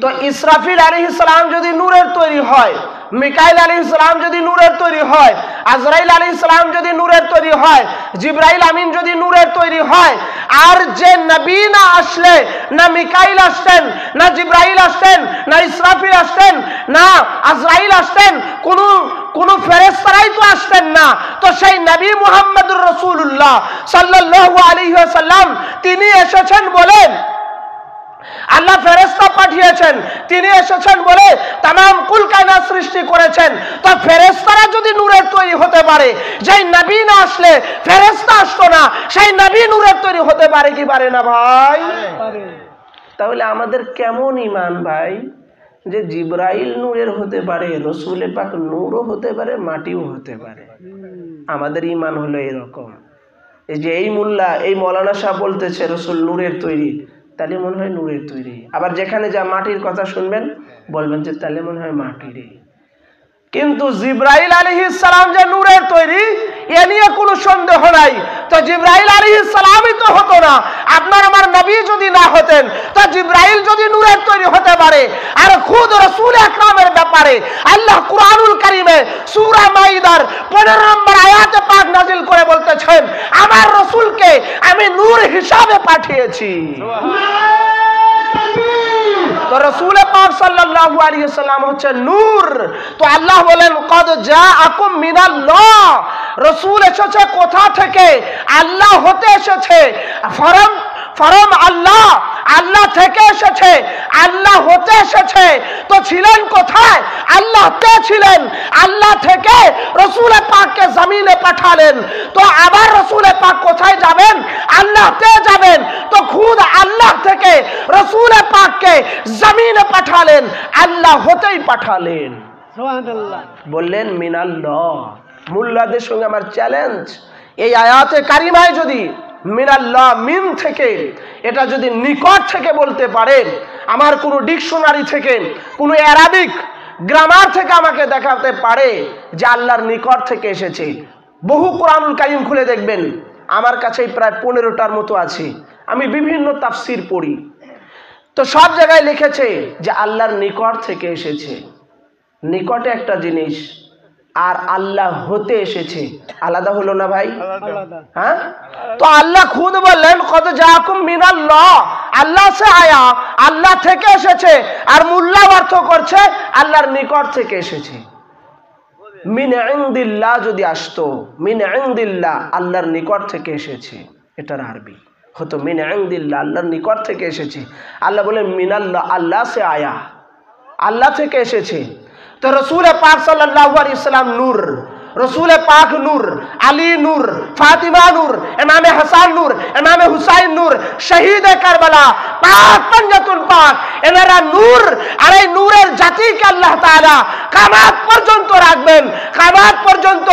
তো ইসরাফিল আলাইহিস সালাম যদি নূরের তৈরি হয়, মিকাইল আলাইহিস সালাম যদি নূরের তৈরি হয়, আজরাইল আলাইহিস সালাম যদি নূরের তৈরি হয়, জিবরাইল আমিন যদি নূরের তৈরি হয়, আর যে নবী না আসলে, না মিকাইল আসতেন, না জিব্রাইল আসতেন, না ইসরাফিল আসতেন, না আজরাইল আসতেন, কোন ফেরেশতারাই তো আসতেন না। তো সেই নবী মুহাম্মদুর রাসূলুল্লাহ সাল্লাল্লাহু আলাইহি ওয়াসাল্লাম তিনি এসেছেন বলে আল্লাহ ফেরেশতা পাঠিয়েছেন, তিনি এসেছেন বলে तमाम কুল কায়নাত সৃষ্টি করেছেন। তো ফেরেশতারা যদি নূরের তৈরি হতে পারে, যেই নবী না আসলে ফেরেশতা আসতো না, সেই নবী নূরের তৈরি হতে পারে কি পারে না ভাই? তাহলে আমাদের কেমন ঈমান ভাই, যে জিব্রাইল নূরের হতে পারে, রাসূল পাক নূরও হতে পারে, মাটিও হতে পারে। আমাদের ঈমান হলো এরকম। এই যে এই মোল্লা, এই মৌলানা সাহেব বলতেছে রাসূল নূরের তৈরি, তাহলে মনে হয় নূরের তৈরি। আবার যেখানে যা মাটির কথা শুনবেন বলবেন যে তাহলে মনে হয় মাটিরই। কিন্তু জিব্রাইল আলাইহিস সালাম যে নূরের তৈরি এ নিয়ে কোনো সন্দেহ নাই। তো জিব্রাইল আলাইহিস সালামই তো হতো না, আপনার আমার নবী যদি না হতেন, তো জিব্রাইল যদি নূরের তৈরি হতে পারে, আর খুদ রাসূল আকরামের ব্যাপারে আল্লাহ কুরআনুল কারীমে সূরা মাইদার 15 নম্বর আয়াতে পাক নাযিল করে বলতেছেন, আমার রাসূলকে আমি নূর হিসাবে পাঠিয়েছি। তো রাসূল পাক সাল্লাল্লাহু আলাইহি ওয়াসাল্লাম হচ্ছে নূর। তো আল্লাহ বলেন কদ জাআকুম মিনাল্লাহ, রাসূল এসেছে কোথা থেকে? আল্লাহ হতে এসেছে। ফরম আল্লাহ, আল্লাহ থেকে এসেছে, আল্লাহ হতে এসেছে। তো ছিলেন কোথায়? আল্লাহতে ছিলেন, আল্লাহ থেকে রাসূল পাককে জমিনে পাঠালেন। তো আবার রাসূল পাক কোথায় যাবেন? আল্লাহতে যাবেন। তো খুদ আল্লাহ থেকে রাসূল পাককে জমিনে পাঠালেন, আল্লাহ হতেই পাঠালেন। সুবহানাল্লাহ। বললেন মিনাল্লাহ। মুল্লাদের সঙ্গে আমার চ্যালেঞ্জ, এই আয়াতে কারিমায় যদি মিনাল্লাহ মিন থেকে, এটা যদি নিকট থেকে বলতে পারে, আমার কোনো ডিকশনারি থেকে, কোনো অ্যারাবিক গ্রামার থেকে আমাকে দেখাতে পারে যে আল্লাহর নিকট থেকে এসেছে। বহু কোরআনুল কারীম খুলে দেখবেন, আমার কাছেই প্রায় 15টার মতো আছে, আমি বিভিন্ন তাফসির পড়ি। তো সব জায়গায় লিখেছে যে আল্লাহর নিকট থেকে এসেছে। নিকটে একটা জিনিস, আর আল্লাহ হতে এসেছে, আলাদা হলো না ভাই? হ্যাঁ। তো আল্লাহ খুদ বললেন কদ জাআকুম মিনাল্লাহ, আল্লাহ সে আয়া, আল্লাহ থেকে এসেছে। আর মুল্লা অর্থ করছে আল্লাহর নিকট থেকে এসেছে। মিন ইনদিল্লাহ যদি আসতো, মিন ইনদিল্লাহ আল্লাহর নিকট থেকে এসেছে, এটার আরবি হতো মিন ইনদিল্লাহ, আল্লাহর নিকট থেকে এসেছে। আল্লাহ বলেন মিনাল্লাহ, আল্লাহ সে আয়া, আল্লাহ থেকে এসেছে। তো রাসূল পাক সাল্লাল্লাহু আলাইহি ওয়াসাল্লাম নূর, রাসূল পাক নূর, আলী নূর, ফাতিমা নূর, ইমামে হাসান নূর, ইমামে হুসাইন নূর, শহীদে কারবালা পাক, পঞ্জাতুল পাক, এনারা নূর। আর এই নূরের জাতিকে আল্লাহ তাআলা কিয়ামত পর্যন্ত রাখবেন। কিয়ামত পর্যন্ত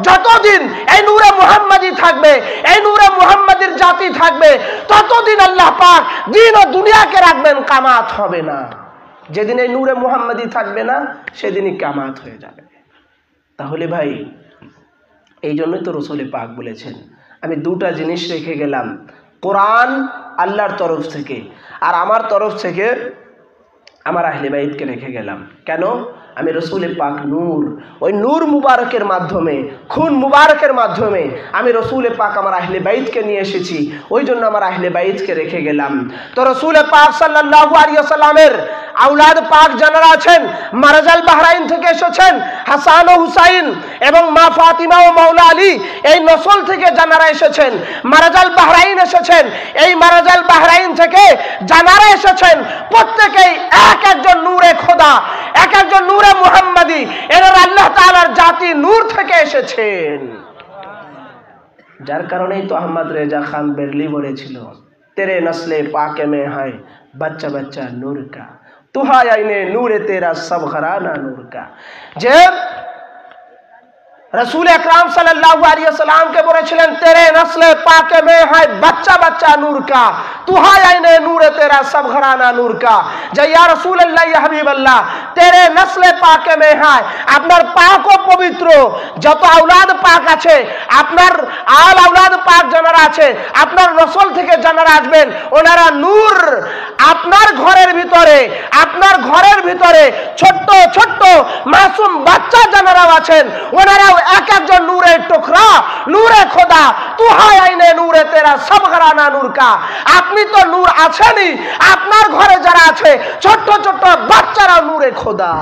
যতদিন এই নূরে মুহাম্মাদি থাকবে, এই নূরে মুহাম্মাদির জাতি থাকবে, ততদিন আল্লাহ পাক দিন ও দুনিয়াকে রাখবেন, কিয়ামত হবে না। যেদিন এই নূরে মুহাম্মাদি থাকবে না, সেদিনই কিয়ামত হয়ে যাবে। তাহলে ভাই, এই জন্যই তো রাসূল পাক বলেছেন, আমি দুটা জিনিস রেখে গেলাম, কোরআন আল্লাহর তরফ থেকে, আর আমার তরফ থেকে আমার আহলে বাইতকে রেখে গেলাম। কেন? আমি রাসূল পাক নূর, ওই নূর মুবারকের মাধ্যমে, খুন মুবারকের মাধ্যমে আমি রাসূল পাক আমার আহলে বাইতকে নিয়ে এসেছি, ওই জন্য আমার আহলে বাইতকে রেখে গেলাম। তো রাসূল পাক সাল্লাল্লাহু আলাইহি ওয়াসাল্লামের আওলাদ পাক যারা আছেন, মারাজাল বাহরাইন থেকে এসেছেন, হাসান ও হুসাইন এবং মা ফাতিমা ও মাওলা আলী, এই নসল থেকে যারা এসেছেন, মারাজাল বাহরাইন এসেছেন, এই মারাজাল বাহরাইন থেকে যারা এসেছেন, প্রত্যেকেই এক একজন নূরে খোদা, এক একজন নূরে মুহাম্মাদি, এনারা আল্লাহ তাআলার জাতি নূর থেকে এসেছেন। যার কারণেই তো আহমদ রেজা খান বেরলি বলেছিল, তেরে নসলে পাকে মে হায় বাচ্চা বাচ্চা নূর কা, তুহায় আইনে নূরে তেরা সব ঘরানা নূর কা। যে रसूल अकराम सल्लल्लाहु अलैहि वसल्लम के बोलेছিলেন, तेरे नस्ले पाके में है बच्चा बच्चा नूर का, तू है आईने नूर तेरा सब घराना नूर का। যে ইয়া রাসূলুল্লাহ, ইয়া হাবিবাল্লাহ, तेरे नस्ले पाके में है, আপনার পাক ও পবিত্র যত আওলাদ পাক আছে, আপনার আল আওলাদ পাক যারা আছে, আপনার নসল থেকে যারা আসবেন, ওনারা নূর। আপনার ঘরের ভিতরে, আপনার ঘরের ভিতরে ছোট্ট ছোট্ট মাসুম বাচ্চা যারা আছেন, ওনারাও এক একজন নূরের টুকরা, নূরে খোদা তু হায় আইনে নূরে তেরা সব ঘরানা নূর কা। আপনি তো নূর আছেনই, আপনার ঘরে যারা আছে ছোট্ট ছোট্ট বাচ্চারা নূরে খোদা।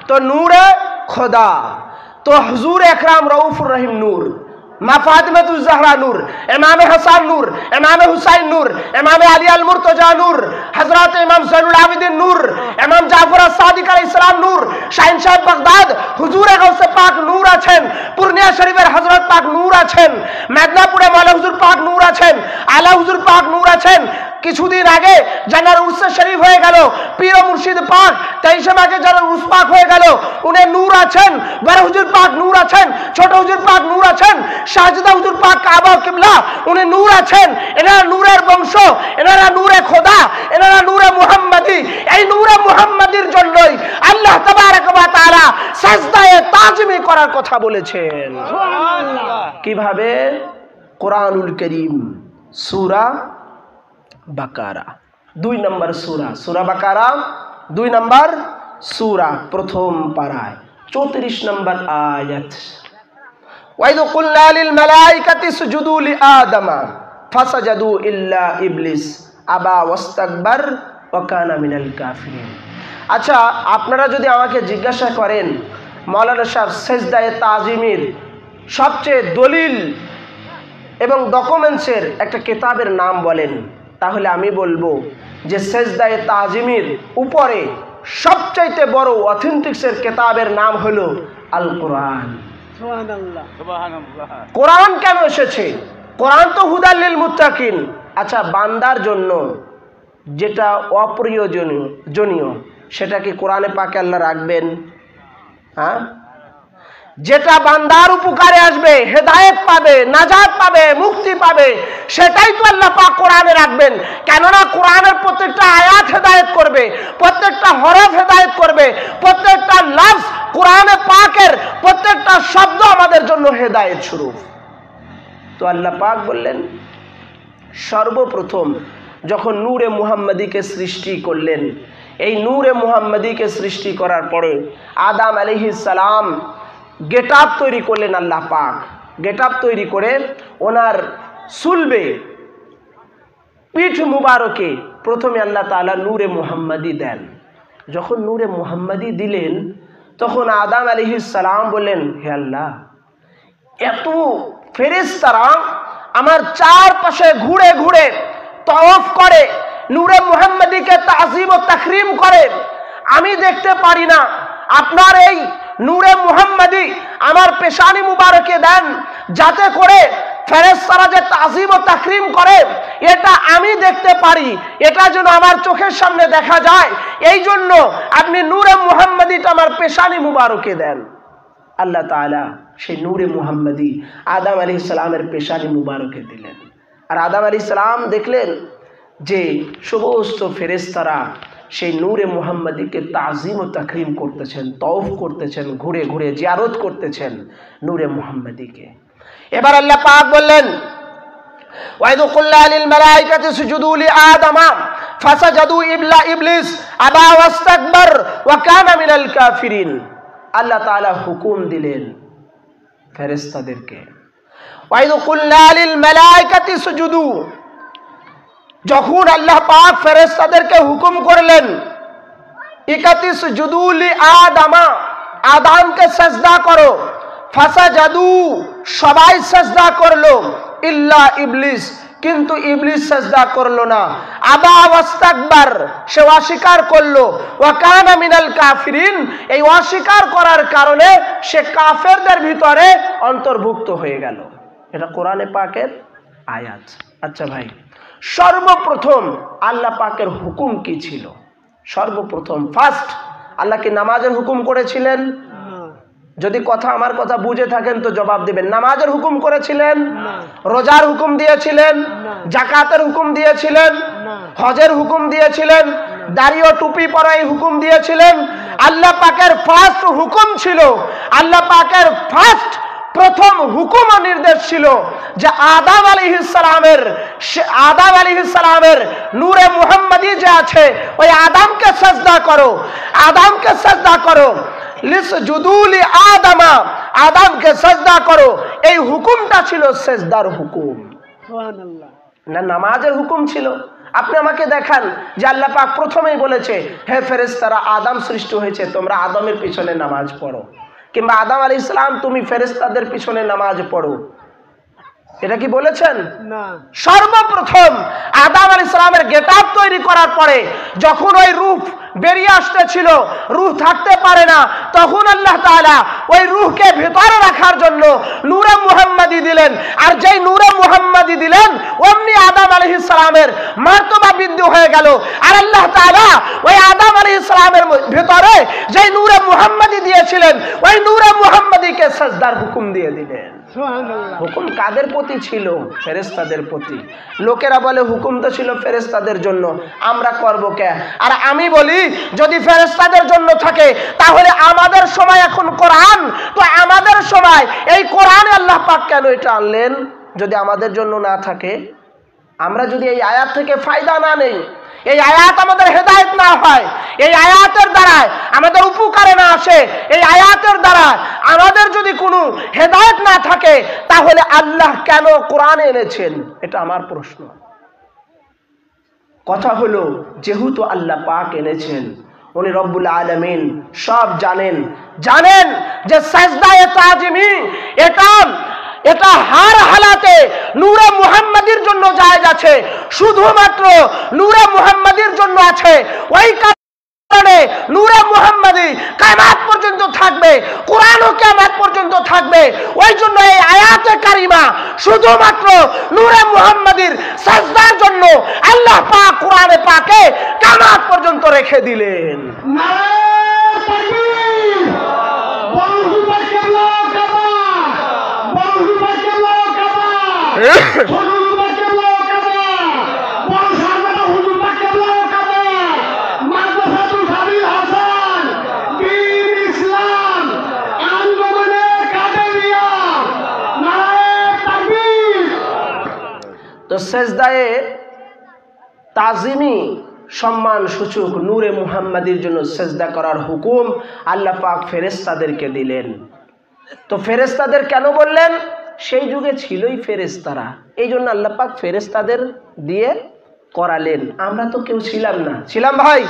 तो नूर खुदा तो हुजूर अकरम रऊफुर रहीम नूर, मां फातिमातुज ज़हरा नूर, इमाम हसन नूर, इमाम हुसैन नूर, इमाम अली अल मुर्तजा नूर, हजरत इमाम ज़ैनुल आबिदीन नूर, इमाम जाफर as-सादिक अलैहिस सालाम नूर, শাহিনशाह বাগদাদ হুজুর গাউসে পাক নূর আছেন, পূর্ণিয়া শরীফের হযরত পাক নূর আছেন, মেদিনীপুরে মাওলা হুজুর পাক নূর আছেন, আলা হুজুর পাক নূর আছেন। কিছুদিন আগে জানার উরসে শরীফ হয়ে গেল, পীর ও মুর্শিদ পাক 23 মাঘে জানার উরস পাক হয়ে গেল, উনি নূর আছেন, বড় হুজুর পাক নূর আছেন, ছোট হুজুর পাক নূর আছেন, শাহজাদা হুজুর পাক কাবা কিবলা উনি নূর আছেন। এনারা নূরের বংশ, এনারা নূরে খোদা, এনারা নূরে মুহাম্মাদি। এই নূরে মুহাম্মাদির জন্যই আল্লাহ তাবারক ওয়া তাআলা সাজদায়ে তাজিমি করার কথা বলেছেন। কিভাবে? কোরআনুল কারীম সূরা বাকারা 2 নম্বর সূরা, সূরা বাকারা 2 নম্বর সূরা, প্রথম পারায় 34 নম্বর আয়াত। ওয়াইদ কুলনা লিল মালাইকাতি সুজুদু লিআদামা ফাসাজাদু ইল্লা ইবলিস আবা ওয়াস্তাকবার ওয়া কানা মিনাল কাফিরিন। আচ্ছা, আপনারা যদি আমাকে জিজ্ঞাসা করেন মাওলানা সাহেব সিজদায়ে তাজিমের সবচেয়ে দলিল এবং ডকুমেন্টসের একটা কিতাবের নাম বলেন, তাহলে আমি বলবো যে সিজদায়ে তাজিমের উপরে সবচাইতে বড় অথেন্টিক্সের কিতাবের নাম হলো আল কোরআন। সুবহানাল্লাহ সুবহানাল্লাহ। কোরআন কেন এসেছে? কোরআন তো হুদাল লিল মুত্তাকিন। আচ্ছা, বান্দার জন্য যেটা অপ্রয়োজনীয় সেটা কি কোরআনে পাকে আল্লাহ রাখবেন? হ্যাঁ, যেটা বান্দার উপকারে আসবে, হেদায়েত পাবে, নাজাত পাবে, মুক্তি পাবে, সেটাই তো আল্লাহ পাক কোরআনে রাখবেন। কেননা কোরআনের প্রত্যেকটা আয়াত হেদায়েত করবে, প্রত্যেকটা হরফ হেদায়েত করবে, প্রত্যেকটা লফজ কোরআনে পাকের প্রত্যেকটা শব্দ আমাদের জন্য হেদায়েত স্বরূপ। তো আল্লাহ পাক বললেন সর্বপ্রথম যখন নূরে মুহাম্মাদিকে সৃষ্টি করলেন, এই নূরে মুহাম্মাদিকে সৃষ্টি করার পরে আদম আলাইহিস সালাম গেটআপ তৈরি করলেন। আল্লাহ পাক গেটআপ তৈরি করে ওনার সুলবে পিঠ মুবারকে প্রথমে আল্লাহ তাআলা নূরে মুহাম্মাদি দেন। যখন নূরে মুহাম্মাদি দিলেন তখন আদম আলাইহিস সালাম বললেন, হে আল্লাহ, এত ফেরেশতারা আমার চারপাশে ঘুরে ঘুরে তওয়াফ করে, নূরে মুহাম্মাদিকে তাজিম ও তাকরীম করে, আমি দেখতে পারি না। আপনার এই নূরে মুহাম্মাদি আমার পেশানি মুবারকে দেন, যাতে করে ফেরেশতারা যে তাজিম ও তাকরীম করে এটা আমি দেখতে পারি, এটা যেন আমার চোখের সামনে দেখা যায়। এই জন্য আপনি নূরে মুহাম্মাদিটা আমার পেশানি মুবারকে দেন। আল্লাহ তাআলা সেই নূরে মুহাম্মাদি আদম আলাইহিস সালামের পেশানি মুবারকে দিলেন। আর আদম আলাইহিস সালাম দেখলেন যে সমস্ত ফেরেশতারা সেই নূরে মুহাম্মাদিকে তাজিম ও তাকরীম করতেছেন, তওয়াফ করতেছেন, ঘুরে ঘুরে জিয়ারত করতেছেন নূরে মুহাম্মাদিকে। এবার আল্লাহ পাক বললেন, ওয়াইদ কুল্লা লিল মালাইকাতি সুজুদু লিআদামা ফাসাজাদু ইল্লা ইবলিস আবা ওয়াস্তাকবার ওয়া কানা মিনাল কাফিরিন। আল্লাহ তাআলা হুকুম দিলেন ফেরেশতাদেরকে, ওয়াইদ কুল্লা লিল মালাইকাতি সুজুদু, যখন আল্লাহ পাক ফেরেশতাদেরকে হুকুম করলেন ইকাতি সুজুদু লিআদামা, আদমকে সিজদা করো, ফাসাজাদু, সবাই সিজদা করলো, ইল্লা ইবলিস, কিন্তু ইবলিস সিজদা করলো না, আবা ওয়াস্তাকবার, সে অস্বীকার করলো, ওয়া কানা মিনাল কাফিরিন, এই অস্বীকার করার কারণে সে কাফেরদের ভিতরে অন্তর্ভুক্ত হয়ে গেল। এটা কোরআনে পাকের আয়াত। আচ্ছা ভাই, সর্বপ্রথম আল্লাহ পাকের হুকুম কি ছিল? সর্বপ্রথম ফার্স্ট আল্লাহ কি নামাজের হুকুম করেছিলেন? যদি আমার কথা বুঝে থাকেন তো জবাব দিবেন। নামাজের হুকুম করেছিলেন? রোজার হুকুম দিয়েছিলেন? যাকাতের হুকুম দিয়েছিলেন? হজের হুকুম দিয়েছিলেন? দাড়ি ও টুপি পরার হুকুম দিয়েছিলেন? আল্লাহ পাকের ফার্স্ট হুকুম ছিল, আল্লাহ পাকের ফার্স্ট প্রথম হুকুম ও নির্দেশ ছিল যে আদম আলাইহিস সালামের নূরে মুহাম্মাদি যে আছে ওই আদমকে সাজদা করো, আদমকে সাজদা করো, লিসজুদু লিআদামা, আদমকে সাজদা করো। এই হুকুমটা ছিল সাজদার হুকুম, সুবহানাল্লাহ। না নামাজের হুকুম ছিল। আপনি আমাকে দেখান যে আল্লাহ পাক প্রথমেই বলেছে হে ফেরেশতারা আদম সৃষ্টি হয়েছে, তোমরা আদমের পিছনে নামাজ পড়ো, কিংবা আদম আলাইহিস সালাম তুমি ফেরেশতাদের পিছনে নামাজ পড়ো, এটা কি বলেছেন? না। সর্বপ্রথম আদম আলাইহিস সালামের গেটআপ তৈরি করার পরে যখন ওই রূহ বেরিয়ে আসতেছিল, রূহ থাকতে পারে না, তখন আল্লাহ তাআলা ওই রূহকে ভেতরে রাখার জন্য নূরে মুহাম্মাদি দিলেন। আর যেই নূরে মুহাম্মাদি দিলেন অমনি আদম আলাইহিস সালামের মর্তবা বৃদ্ধি হয়ে গেল। আর আল্লাহ তাআলা ওই আদম আলাইহিস সালামের ভেতরে যেই নূরে মুহাম্মাদি দিয়েছিলেন ওই নূরে মুহাম্মাদিকে সাজদার হুকুম দিয়ে দিলেন। সুবহানাল্লাহ। হুকুম কাদের প্রতি ছিল? ফেরেশতাদের প্রতি। লোকেরা বলে হুকুম তো ছিল ফেরেশতাদের জন্য, আমরা করব কে? আর আমি বলি যদি ফেরেশতাদের জন্য থাকে তাহলে আমাদের সময় এখন কোরআন, তো আমাদের সময় এই কোরআনে আল্লাহ পাক কেন এটা আনলেন যদি আমাদের জন্য না থাকে? আমরা যদি এই আয়াত থেকে ফায়দা না নেই, এই আয়াত আমাদের হেদায়েত না হয়, এই আয়াতের দ্বারা আমাদের উপকারে না আসে, এই আয়াতের দ্বারা আমাদের যদি কোনো হেদায়েত না থাকে তাহলে আল্লাহ কেন কোরআন এনেছেন? এটা আমার প্রশ্ন। কথা হলো যেহেতু আল্লাহ পাক এনেছেন, উনি রব্বুল আলামিন সব জানেন, জানেন যে সাজদায়ে তাজিমি এটা হার হালাতে নূরে মুহাম্মাদির জন্য জায়েজ আছে, শুধুমাত্র নূরে মুহাম্মাদির জন্য আছে। ওই কারণে নূরে মুহাম্মাদি কিয়ামত পর্যন্ত থাকবে, কোরআনও কিয়ামত পর্যন্ত থাকবে। ওই জন্য এই আয়াতে কারিমা শুধুমাত্র নূরে মুহাম্মাদির সাজদার জন্য আল্লাহ পাক কোরআনে পাকে কিয়ামত পর্যন্ত রেখে দিলেন। তো সেজদায়ে তাজিমি সম্মান সূচক নূরে মুহাম্মাদির জন্য সেজদা করার হুকুম আল্লাহ পাক ফেরেশতাদেরকে দিলেন। তো ফেরেশতাদের কেন বললেন? সেই যুগে ছিলই ফেরেশতারা, এই জন্য আল্লাহ পাক ফেরেশতাদের দিয়ে করালেন। আমরা তো কেউ ছিলাম না, ছিলাম ভাই?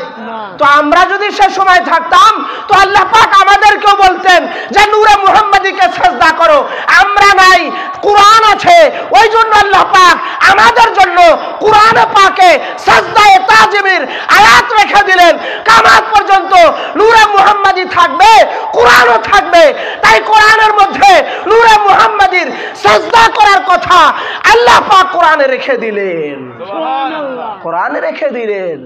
তো আমরা যদি সে সময় থাকতাম তো আল্লাহ পাক আমাদেরকেও বলতেন যে নূরে মুহাম্মাদিকে সাজদা করো। আমরা নাই, কোরআন আছে, ওই জন্য আল্লাহ পাক আমাদের জন্য কোরআনে পাকে সাজদায়ে তাজিমের আয়াত রেখে দিলেন। কিয়ামত পর্যন্ত নূরে মুহাম্মাদি থাকবে, কোরআনও থাকবে। তাই কোরআনের মধ্যে নূরে মুহাম্মাদির সাজদা করার কথা আল্লাহ পাক কোরআনে রেখে দিলেন, কোরআনে রেখে দিলেন।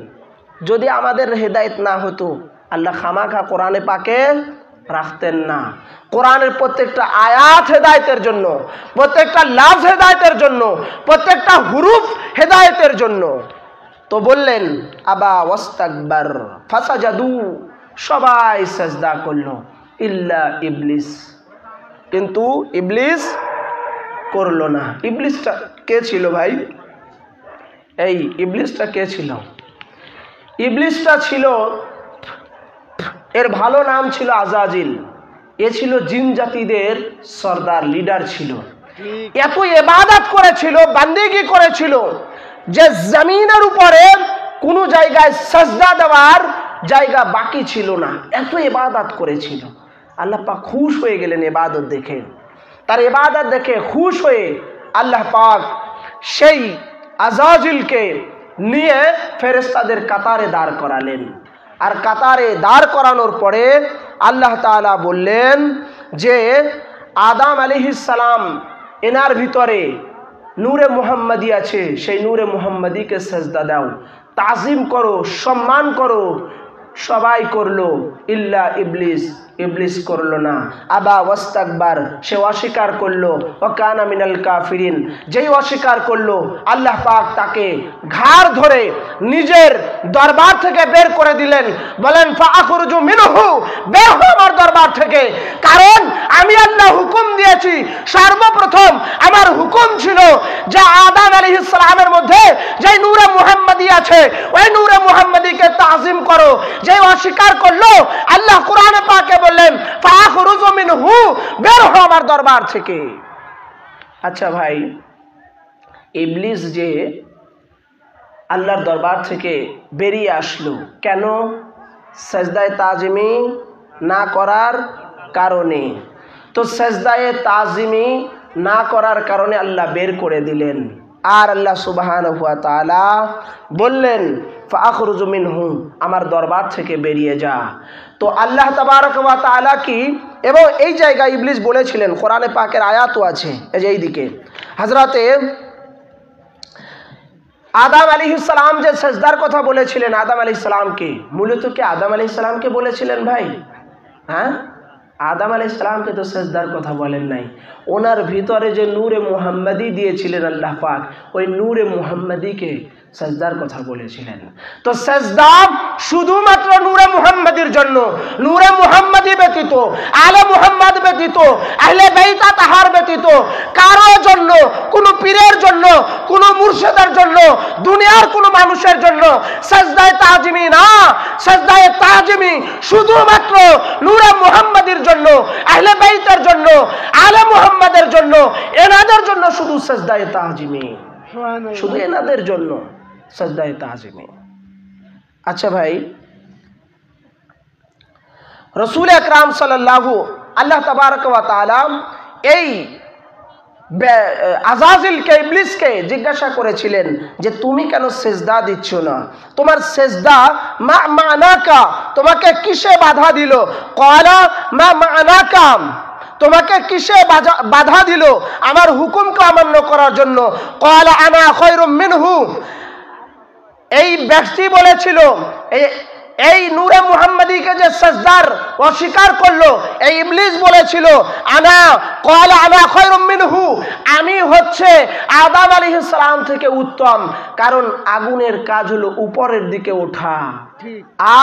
যদি আমাদের হেদায়েত না হতো আল্লাহ খামাখা কোরআনে পাকে রাখতেন না। কোরআনের প্রত্যেকটা আয়াত হেদায়েতের জন্য, প্রত্যেকটা লাফজ হেদায়েতের জন্য, প্রত্যেকটা হুরুফ হেদায়েতের জন্য। তো বললেন আবা ওয়াস্তাকবার ফাসাজাদু, সবাই সাজদা করলো ইল্লা ইবলিস, কিন্তু ইবলিস করলো না। ইবলিসটা কে ছিল ভাই? এই ইবলিসটা কে ছিল? ইবলিসটা ছিল, এর ভালো নাম ছিল আজাজিল। এ ছিল জিন জাতিদের সর্দার, লিডার ছিল। এত ইবাদত করেছিল, বান্দেগি করেছিল যে জমিনের উপরে কোনো জায়গায় সাজদা দেওয়ার জায়গা বাকি ছিল না, এত ইবাদত করেছিল। আল্লাহ পাক খুশ হয়ে গেলেন ইবাদত দেখে। তার ইবাদত দেখে খুশ হয়ে আল্লাহ পাক সেই আজাজিলকে নিয়ে ফেরেশতাদের কাতারে দাঁড় করালেন। আর কাতারে দাঁড় করানোর পরে আল্লাহ তাআলা বললেন যে আদম আলাইহিস সালাম এনার ভিতরে নূরে মুহাম্মাদি আছে, সেই নূরে মুহাম্মাদিকে সাজদা দাও, তাজিম করো, সম্মান করো। সবাই করলো ইল্লা ইবলিস, ইবলিস করলো না। আবা ওয়াস্তাকবার, সে অস্বীকার করলো। ওয়া কানা মিনাল কাফিরিন, যেই অস্বীকার করলো আল্লাহ পাক তাকে ঘাড় ধরে নিজের দরবার থেকে বের করে দিলেন। বলেন ফাআখরুজু মিনহু, বের হও আমার দরবার থেকে, কারণ আমি আল্লাহ হুকুম দিয়েছি। সর্বপ্রথম আমার হুকুম ছিল যে আদম আলাইহিস সালামের মধ্যে যে নূরে মুহাম্মাদি আছে ওই নূরে মুহাম্মাদিকে তাজিম করো। যে অস্বীকার করলো আল্লাহ কোরআনে পাকে বললেন ফাআখরুজু মিনহু, বের হও আমার দরবার থেকে। আচ্ছা ভাই, ইবলিস যে আল্লাহর দরবার থেকে বেরিয়ে আসলো কেন? সেজদায়ে তাজিমি না করার কারণে। তো সেজদায়ে তাজিমি না করার কারণে আল্লাহ বের করে দিলেন। আর আল্লাহ সুবহানাহু ওয়া তাআলা বললেন ফাআখরুজু মিনহু, আমার দরবার থেকে বেরিয়ে যা। তো আল্লাহ তাবারক ওয়া তাআলা কি, এবং এই জায়গায় ইবলিস বলেছিলেন, কোরআনে পাকের আয়াতও আছে এই যে এইদিকে, হযরতে আদম আলাইহিস সালাম যে সেজদার কথা বলেছিলেন আদম আলাইহিস সালামকে, মূলত কি আদম আলাইহিস সালামকে বলেছিলেন ভাই? হ্যাঁ, আদম আলাইহিস সালামকে তো সেজদার কথা বলেন নাই। ওনার ভিতরে যে নূরে মুহাম্মাদি দিয়েছিলেন আল্লাহ পাক, ওই নূরে মুহাম্মাদিকে সেজদার কথা বলেছিলেন। তো সেজদা শুধুমাত্র নূরে মুহাম্মাদির জন্য, নূরে মুহাম্মাদি ব্যতীত, আলে মুহাম্মদ ব্যতীত, আহলে বাইত তাহার ব্যতীত কারো জন্য, কোনো পীরের জন্য, কোনো মুর্শিদের জন্য, দুনিয়ার কোনো মানুষের জন্য সেজদায়ে তাজিমি না। সেজদায়ে তাজিমি শুধুমাত্র নূরে মুহাম্মাদির জন্য, আহলে বাইতের জন্য, আলে মুহাম্মদের জন্য, এনাদের জন্য শুধু সেজদায়ে তাজিমি, শুধু এনাদের জন্য সেজদায়ে তাজিমি। আচ্ছা ভাই, রাসূল আকরাম সাল্লাল্লাহু আল্লাহ তাবারক ওয়া তাআলা এই আজাজিলকে, ইবলিসকে জিজ্ঞাসা করেছিলেন যে তুমি কেন সেজদা দিচ্ছ না? তোমার সেজদা মা মানাকা, তোমাকে কিসে বাধা দিল? ক্বালা মা মানাকা, তোমাকে কিসে বাধা দিল আমার হুকুমকে অমান্য করার জন্য? ক্বালা আনা খায়রুম মিনহু, এই ব্যক্তি বলেছিল, এই নূরে মুহাম্মাদিকে যে সেজদার অস্বীকার করলো, এই ইবলিস বলেছিল আনা খায়রুম মিনহু, আমি হচ্ছে আদম আলাইহিস সালাম থেকে উত্তম। কারণ আগুনের কাজ হলো উপরের দিকে ওঠা,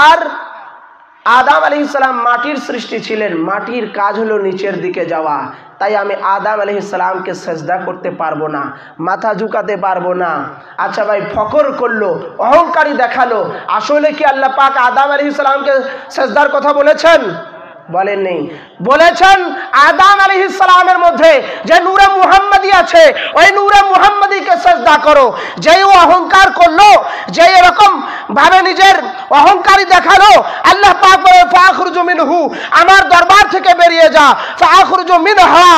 আর আদম আলাইহিস সালাম মাটির সৃষ্টি ছিলেন, মাটির কাজ হলো নিচের দিকে যাওয়া। তাই আমি আদম আলাইহিস সালামকে সেজদা করতে পারবো না, মাথা ঝুঁকাতে পারবো না। আচ্ছা ভাই, ফখর করলো, অহংকারী দেখালো। আসলে কি আল্লাহ পাক আদম আলাইহিস সালামকে সেজদার কথা বলেছেন? বলেননি। বলেছেন আদম আলাইহিস সালামের মধ্যে যে নূরে মুহাম্মাদি আছে ওই নূরে মুহাম্মাদিকে সেজদা করো। যেই অহংকার করলো, যে এরকম ভাবে নিজের অহংকারী দেখালো, আল্লাহ পাক বলে ফাখরুজু মিনহু, আমার দরবার থেকে বেরিয়ে যা। ফাখরুজু মিনহা,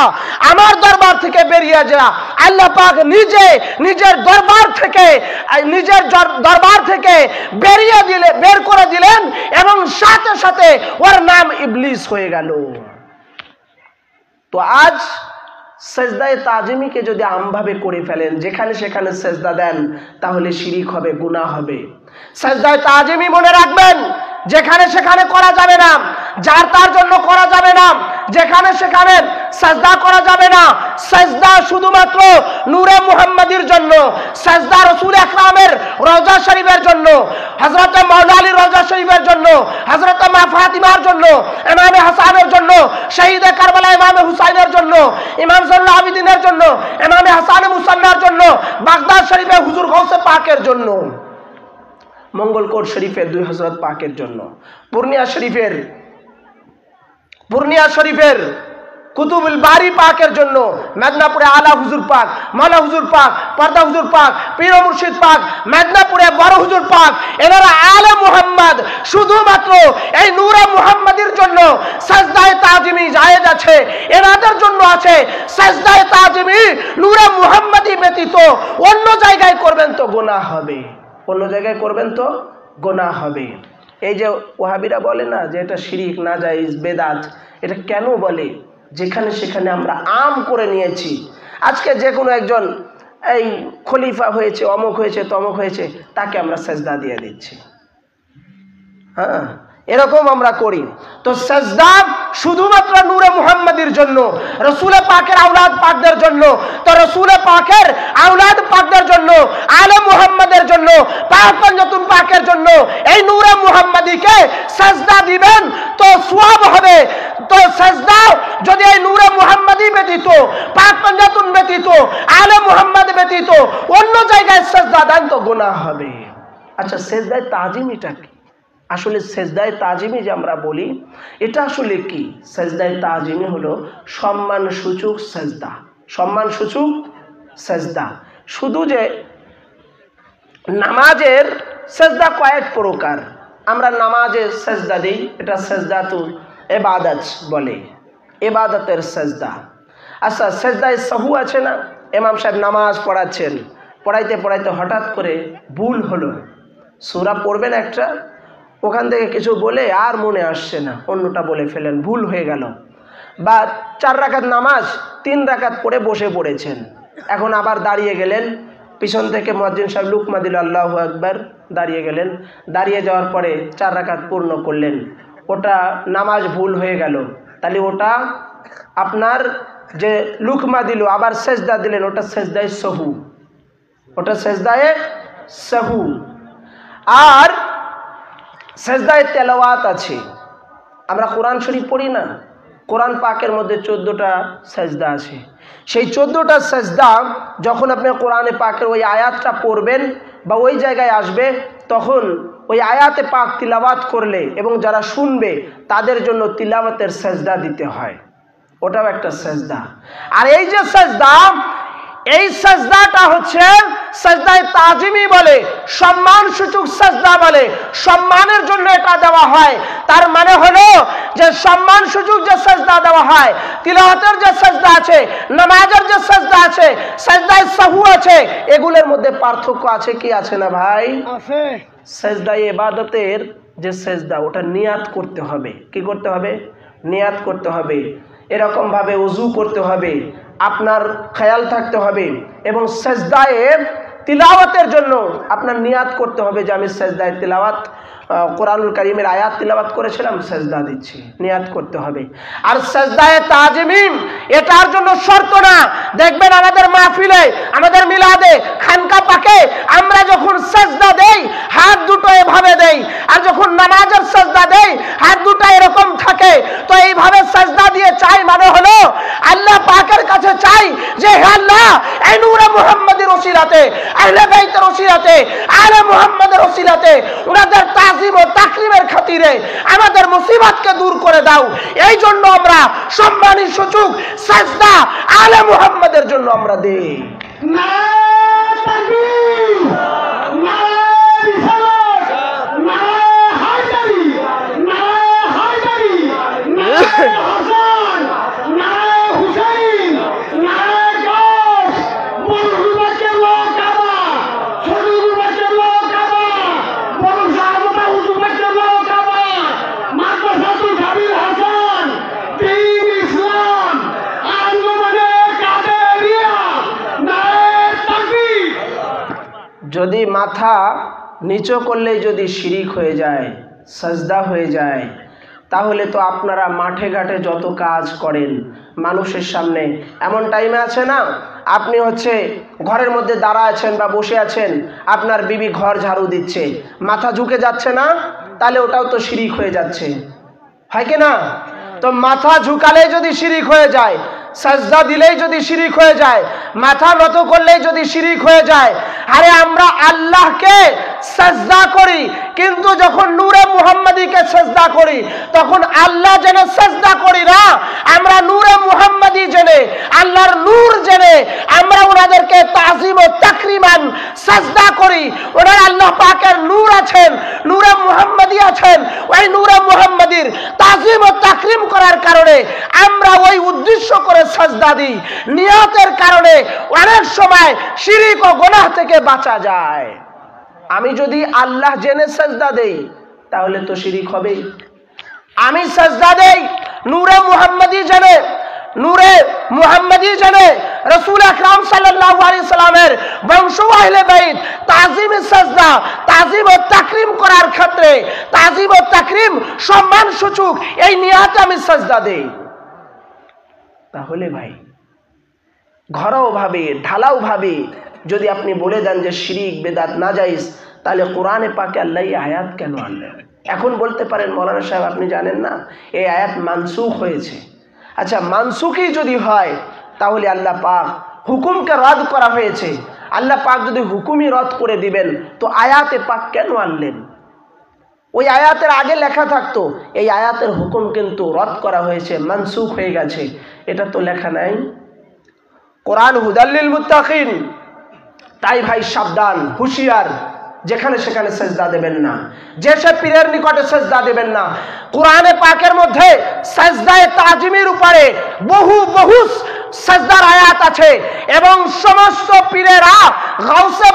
আমার দরবার থেকে বেরিয়ে যা। আল্লাহ পাক নিজে নিজের দরবার থেকে বের করে দিলেন, এবং সাথে সাথে ওর নাম ইবলিস হয়ে গেল। তো আজ সেজদায়ে তাজিমিকে যদি আমভাবে করে ফেলেন, যেখানে সেখানে সেজদা দেন, তাহলে শিরিক হবে, গুনাহ হবে। সেজদায়ে তাজিমি মনে রাখবেন, যেখানে সেখানে করা যাবে না, যার তার জন্য করা যাবে না, যেখানে সেখানে সেজদা করা যাবে না। সেজদা শুধুমাত্র নূরে মুহাম্মাদির জন্য, সেজদা রাসূল আকরামের রওজা শরীফের জন্য, হযরত মাওলা আলীর রওজা শরীফের জন্য, হযরত মা ফাতিমার জন্য, ইমামে হাসানের জন্য, শহীদে কারবালা ইমামে হুসাইনের জন্য, ইমাম জাইনুল আবিদিনের জন্য, ইমামে হাসানে মুসান্নার জন্য, বাগদাদ শরীফে হুজুর গাউসে পাকের জন্য, মঙ্গলকোট শরীফের দুই হযরত পাকের জন্য, পূর্ণিয়া শরীফের কুতুবুল বারি পাকের জন্য, মেদিনীপুরে আলা হুজুর পাক, মালা হুজুর পাক, পর্দা হুজুর পাক, পীর ও মুর্শিদ পাক, মেদিনীপুরে বড় হুজুর পাক, এনারা আলে মুহাম্মদ, শুধুমাত্র এই নূরে মুহাম্মাদির জন্য সেজদায়ে তাজিমি জায়েজ আছে, এনাদের জন্য আছে সেজদায়ে তাজিমি। নূরে মুহাম্মাদি ব্যতীত অন্য জায়গায় করবেন তো গুনাহ হবে, অন্য জায়গায় করবেন তো গুনাহ হবে। এই যে ওয়াহাবিরা বলে না যে এটা শিরিক, নাজায়েজ, বেদাত, এটা কেন বলে? যেখানে সেখানে আমরা আম করে নিয়েছি। আজকে যে কোনো একজন এই খলিফা হয়েছে, অমুক হয়েছে, তমুক হয়েছে, তাকে আমরা সেজদা দিয়ে দিচ্ছি। হ্যাঁ, এরকম আমরা করি। তো সেজদা শুধুমাত্র নূরে মুহাম্মাদির জন্য, রাসূল পাকের আওলাদ পাকদের জন্য। তো রাসূল পাকের আওলাদ পাকদের জন্য, আলে মুহাম্মাদের জন্য, পাক পঞ্জাতুন পাকের জন্য এই নূরে মুহাম্মাদিকে সেজদা দিবেন তো সওয়াব হবে। তো সেজদা যদি এই নূরে মুহাম্মাদি ব্যতীত, পাক পঞ্জাতুন ব্যতীত, আলে মুহাম্মাদ ব্যতীত অন্য জায়গায় সেজদা দেন তো গুনাহ হবে। আচ্ছা, সেজদায়ে তাজিমিটা কি? আসলে সেজদায়ে তাজিমি যে আমরা বলি, এটা আসলে কি? সেজদায়ে তাজিমি হলো সম্মানসূচক সেজদা। সম্মানসূচক সেজদা। শুধু যে নামাজের সেজদা কয়েক প্রকার, আমরা নামাজে সেজদা দিই, এটা সেজদাতুল ইবাদত বলে, ইবাদতের সেজদা। আচ্ছা, সেজদায়ে সাহু আছে না? ইমাম সাহেব নামাজ পড়াচ্ছেন, পড়াইতে পড়াইতে হঠাৎ করে ভুল হলো, সূরা পড়বেন একটা, ওখান থেকে কিছু বলে আর মনে আসছে না, অন্যটা বলে ফেলেন, ভুল হয়ে গেল। বা 4 রাকাত নামাজ 3 রাকাত পড়ে বসে পড়েছেন, এখন আবার দাঁড়িয়ে গেলেন, পিছন থেকে মুয়াজ্জিন সাহেব লুকমা দিল আল্লাহু আকবার, দাঁড়িয়ে গেলেন, দাঁড়িয়ে যাওয়ার পরে 4 রাকাত পূর্ণ করলেন, ওটা নামাজ ভুল হয়ে গেল। তাহলে ওটা আপনার যে লুকমা দিল আবার সেজদা দিলেন, ওটা সেজদায়ে সাহু, ওটা সেজদায়ে সাহু। আর সেজদায়ে তেলাওয়াত আছে, আমরা কোরআন শরীফ পড়ি না, কোরআন পাকের মধ্যে 14টা সেজদা আছে। সেই 14টা সেজদা যখন আপনি কোরআনে পাকের ওই আয়াতটা পড়বেন বা ওই জায়গায় আসবে, তখন ওই আয়াতে পাক তিলাওয়াত করলে এবং যারা শুনবে তাদের জন্য তিলাওয়াতের সেজদা দিতে হয়, ওটাও একটা সেজদা। আর এই যে সেজদা, এই সেজদাটা হচ্ছে সেজদায়ে তাজিমি বলে, সম্মানসূচক সেজদা বলে, সম্মানের জন্য এটা দেওয়া হয়। তার মানে হলো যে সম্মানসূচক যে সেজদা দেওয়া হয়, তিলাওয়াতের যে সেজদা আছে, নামাজের যে সেজদা আছে, সেজদায়ে সাহু আছে, এগুলোর মধ্যে পার্থক্য আছে কি আছে না ভাই? আছে। সেজদায়ে ইবাদতের যে সেজদা, ওটা নিয়াত করতে হবে। কি করতে হবে? নিয়াত করতে হবে। এরকম ভাবে ওযু করতে হবে, আপনার খেয়াল থাকতে হবে, এবং সেজদায়ে তিলাওয়াতের জন্য আপনার নিয়াত করতে হবে যে আমি সেজদায়ে তিলাওয়াত কোরআনুল কারীমের আয়াত তিলাওয়াত করেছিলাম, সেজদা দিচ্ছি, নিয়াত করতে হবে। আর সেজদায়ে তাজিমি এটার জন্য শর্ত না। দেখবেন আমাদের মাহফিলে, আমাদের মিলাদে, খানকা পাকে আমরা যখন সেজদা দেই হাত দুটো এভাবে দেই, আর যখন নামাজের সেজদা দেই হাত দুটো এরকম থাকে। তো এইভাবে সেজদা দিয়ে চাই মানে হলো আল্লাহ পাকের কাছে চাই যে হে আল্লাহ, এই নূরে মুহাম্মাদের ওসিলাতে, আহলে বাইতের ওসিলাতে, আলে মুহাম্মাদের ওসিলাতে, ওনাদের তাজিম ও তাকরিমের খাতিরে আমাদের মুসিবতকে দূর করে দাও। এই জন্য আমরা সম্মানী সূচক সেজদা আলে মুহাম্মাদের জন্য আমরা দেই। যদি মাথা নিচু করলেই যদি শিরিক হয়ে যায়, সাজদা হয়ে যায়, তাহলে তো আপনারা মাঠে ঘাটে যত কাজ করেন মানুষের সামনে, এমন টাইমে আছে না, আপনি হচ্ছে ঘরের মধ্যে দাঁড়া আছেন বা বসে আছেন, আপনার বিবি ঘর ঝাড়ু দিচ্ছে, মাথা ঝুঁকে যাচ্ছে না, তাহলে ওটাও তো শিরিক হয়ে যাচ্ছে, হয় কি না? তো মাথা ঝুঁকালেই যদি শিরিক হয়ে যায়, সাজদা দিলেই যদি শিরিক হয়ে যায়, মাথা নত করলেই যদি শিরিক হয়ে যায়। আরে আমরা আল্লাহকে সাজদা করি, কিন্তু যখন নূরে মুহাম্মাদিকে সাজদা করি তখন আল্লাহ জেনে সাজদা করি না, আমরা নূরে মুহাম্মাদি জেনে, আল্লাহর নূর জেনে আমরা ওনাদেরকে তাজিম ও তাকরিমান সাজদা করি। ওনার আল্লাহ পাকের নূর আছেন, নূরে মুহাম্মাদি আছেন, ওই নূরে মুহাম্মাদির তাজিম ও তাকরিম করার কারণে আমরা ওই উদ্দেশ্য করে সাজদা দিই। নিয়তের কারণে অনেক সময় শিরিক ও গুনাহ থেকে বাঁচা যায়। আমি যদি আল্লাহ জেনে সাজদা দেই তাহলে তো শিরিক হবেই। আমি সাজদা দেই নূরে মুহাম্মাদি জেনে, নূরে মুহাম্মদী জেনে রাসূল আকরাম সাল্লাল্লাহু আলাইহি সাল্লামের বংশ আহলে বাইত তাজিম সাজদা, তাজিম ও তাকরীম করার ক্ষেত্রে তাজিম ও তাকরীম সম্মান সূচক এই নিয়াতে আমি সাজদা দেই। তাহলে ভাই ঘরোয়া ভাবে ঢালাও ভাবে যদি আপনি বলে দেন যে শিরিক বেদাত নাজায়েজ, তাহলে কোরআনে পাকে আল্লাহ এই আয়াত কেন আনলেন? এখন বলতে পারেন মৌলানা সাহেব আপনি জানেন না এই আয়াত মানসুখ হয়েছে। আচ্ছা, মানসুখই যদি হয় তাহলে আল্লাহ পাক হুকুমকে রদ করা হয়েছে, আল্লাহ পাক যদি হুকুমই রদ করে দিবেন তো আয়াতে পাক কেন আনলেন? ওই আয়াতের আগে লেখা থাকতো এই আয়াতের হুকুম কিন্তু রদ করা হয়েছে, মানসুখ হয়ে গেছে, এটা তো লেখা নাই। কোরআন হুদাল লিল মুত্তাকিন। তাই ভাই সাবধান, হুঁশিয়ার, যেখানে সেখানে সেজদা দেবেন না, যেসব পীরের নিকটে সেজদা দেবেন না। কোরআনে পাকের মধ্যে সেজদায়ে তাজিমের উপরে বহু বহু সেজদার আয়াত আছে এবং সমস্ত পীরেরা গাউসে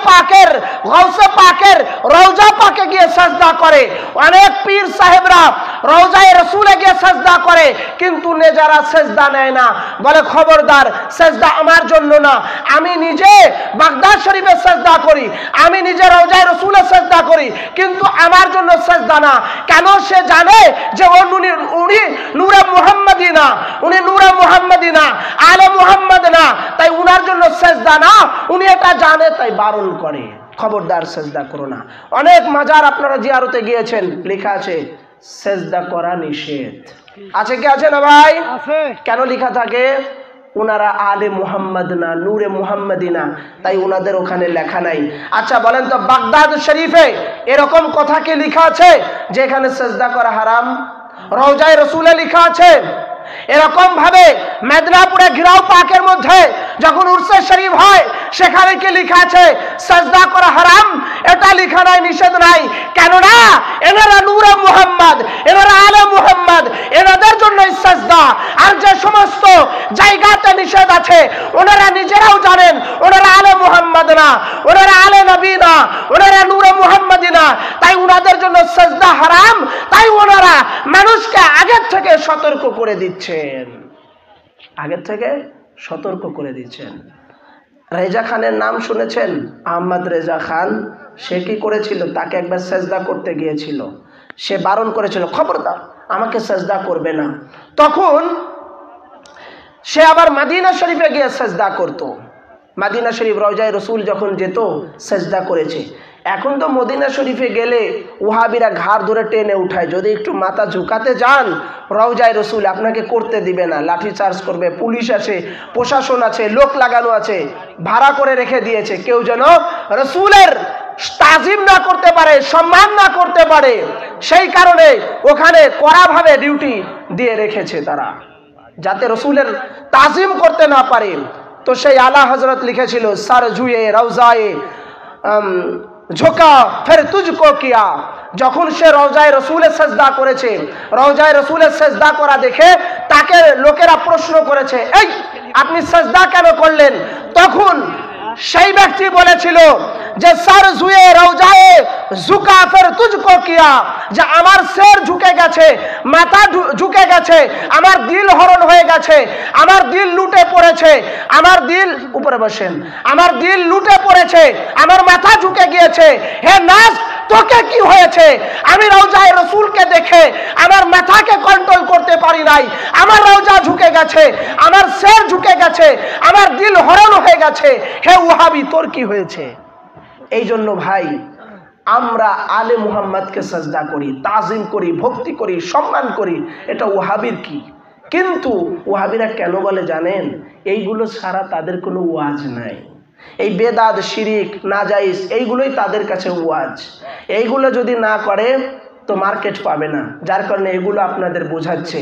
পাকের রওজা পাকে গিয়ে সেজদা করে। অনেক পীর সাহেবরা রওজায়ে রাসূলে গিয়ে সেজদা করে, কিন্তু নেজারা সেজদা নেয় না, বলে খবরদার সেজদা আমার জন্য না, আমি নিজে বাগদাদ শরীফে সেজদা করি, আমি নিজে রওজায়ে রাসূলে সেজদা করি, কিন্তু আমার জন্য সেজদা না। কেন? সে জানে যে উনি নূরে মুহাম্মদী না, উনি নূরে মুহাম্মদী না, আলে মুহাম্মদ না, তাই উনার জন্য সেজদা না, উনি এটা জানে, তাই বারণ করে খবরদার সেজদা করো না। অনেক মাজার আপনারা জিয়ারতে গিয়েছেন, লেখা আছে সেজদা করা নিষেধ, আছে কি আছে না ভাই? কেন লেখা থাকে? উনারা আলে মুহাম্মদ না, নূরে মুহাম্মদী না, তাই উনাদের ওখানে লেখা নাই। আচ্ছা বলেন তো বাগদাদ শরীফে এরকম কথা কি লেখা আছে যে এখানে সেজদা করা হারাম? রওজায়ে রাসূলে লেখা আছে। এরকম ভাবে মেদিনীপুরে ঘিরাও পাকের মধ্যে যখন উরসে শরীফ হয় সেখানে কি লেখা আছে সেজদা করা হারাম? এটা লেখা নাই, নিষেধ নাই। কেননা এনারা নূরে মুহাম্মদ, এনারা আলে মুহাম্মদ, এনাদের জন্যই সেজদা। আর যে সমস্ত জায়গাতে নিষেধ আছে ওনারা নিজেরাও জানেন ওনারা আলে মুহাম্মদ না, ওনারা আলে নবী না, ওনারা নূরে মুহাম্মদী না, তাই ওনাদের জন্য সেজদা হারাম। তাই ওনারা মানুষকে আগের থেকে সতর্ক করে দিচ্ছেন, আগের থেকে সতর্ক করে দিচ্ছেন। রেজা খানের নাম শুনেছেন? আহমদ রেজা খান, সে কি করেছিল? তাকে একবার সেজদা করতে গিয়েছিল, সে বারণ করেছিল খবরদার আমাকে সেজদা করবে না। তখন সে আবার মদিনা শরীফে গিয়ে সেজদা করত। মদিনা শরীফ রওজায়ে রাসূল যখন যেত সেজদা করেছে। এখন তো মদিনা শরীফে গেলে ওহাবিরা ঘাড় ধরে টেনে উঠায়, যদি একটু মাথা ঝুঁকাতে যান রওজায়ে রাসূল আপনাকে করতে দিবে না, লাঠি চার্জ করবে, পুলিশ আছে, প্রশাসন আছে, লোক লাগানো আছে, ভাড়া করে রেখে দিয়েছে, কেউ যেন রাসূলের তাজিম না করতে পারে, সম্মান না করতে পারে, সেই কারণে ওখানে কড়াভাবে ডিউটি দিয়ে রেখেছে তারা, যাতে রাসূলের তাজিম করতে না পারে। তো সেই আলা হযরত লিখেছিল সর ঝুয়ে রওজায়ে ঝোঁকা ফের তুঝকো কিয়া। যখন সে রওজায়ে রাসূলে সেজদা করেছে, রওজায়ে রাসূলে সেজদা করা দেখে তাকে লোকেরা প্রশ্ন করেছে, এই আপনি সেজদা কেন করলেন? তখন সেই ব্যক্তি বলেছিল যে সর ঝুয়ে রওজায়ে ঝুকা ফের তুঝকো কিয়া, যে আমার সির ঝুঁকে গেছে, মাথা ঝুঁকে গেছে, আমার দিল হরণ হয়ে গেছে, আমার দিল লুটে পড়েছে, আমার দিল উপরে বসেন, আমার দিল লুটে পড়েছে, আমার মাথা ঝুঁকে গিয়েছে। হে নাস, তোকে কি হয়েছে? আমি রওজায়ে রাসূলকে দেখে আমার মাথাকে কন্ট্রোল করতে পারি নাই, আমার রওজা ঝুঁকে গেছে, আমার সির ঝুঁকে গেছে, আমার দিল হরণ হয়ে গেছে। হে ওয়াহাবি, তোর কি হয়েছে? এই জন্য ভাই আমরা আলে মুহাম্মদকে সাজদা করি, তাজিম করি, ভক্তি করি, সম্মান করি, এটা ওয়াহাবির কি? কিন্তু ওয়াহাবিরা কেন বলে জানেন? এইগুলো ছাড়া তাদের কোনো ওয়াজ নাই। এই বেদাত, শিরিক, নাজাইজ এইগুলোই তাদের কাছে ওয়াজ। এইগুলো যদি না করে তো মার্কেট পাবে না, যার কারণে এগুলো আপনাদের বোঝাচ্ছে।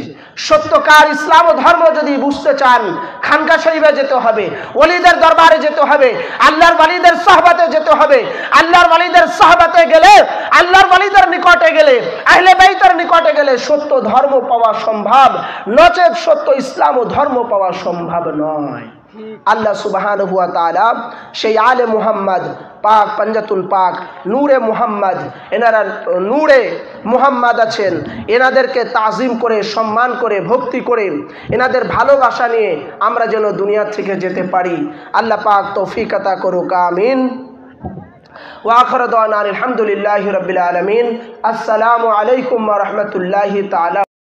সত্যকার ইসলাম ও ধর্ম যদি বুঝতে চান খানকা শরীফে যেতে হবে, ওলিদের দরবারে যেতে হবে, আল্লাহর ওয়ালিদের সাহবাতে যেতে হবে। আল্লাহর ওয়ালিদের সাহবাতে গেলে, আল্লাহর ওয়ালিদের নিকটে গেলে, আহলে বাইতের নিকটে গেলে সত্য ধর্ম পাওয়া সম্ভব, নচেত সত্য ইসলাম ও ধর্ম পাওয়া সম্ভব নয়। আল্লাহ সুবহানাহু ওয়া তাআলা সেই আলে মুহাম্মদ পাক পাঞ্জাতুল পাক নূরে মুহাম্মদ, এনারা নূরে মুহাম্মদ আছেন, এনাদেরকে তাজিম করে সম্মান করে ভক্তি করে এনাদের ভালোবাসা নিয়ে আমরা যেন দুনিয়া থেকে যেতে পারি। আল্লাহ পাক তৌফিক আতা করুক, আমিন। ওয়া আখিরু দাওয়ানা আলহামদুলিল্লাহি রাব্বিল আলামিন। আসসালামু আলাইকুম ওয়া রাহমাতুল্লাহি তাআলা।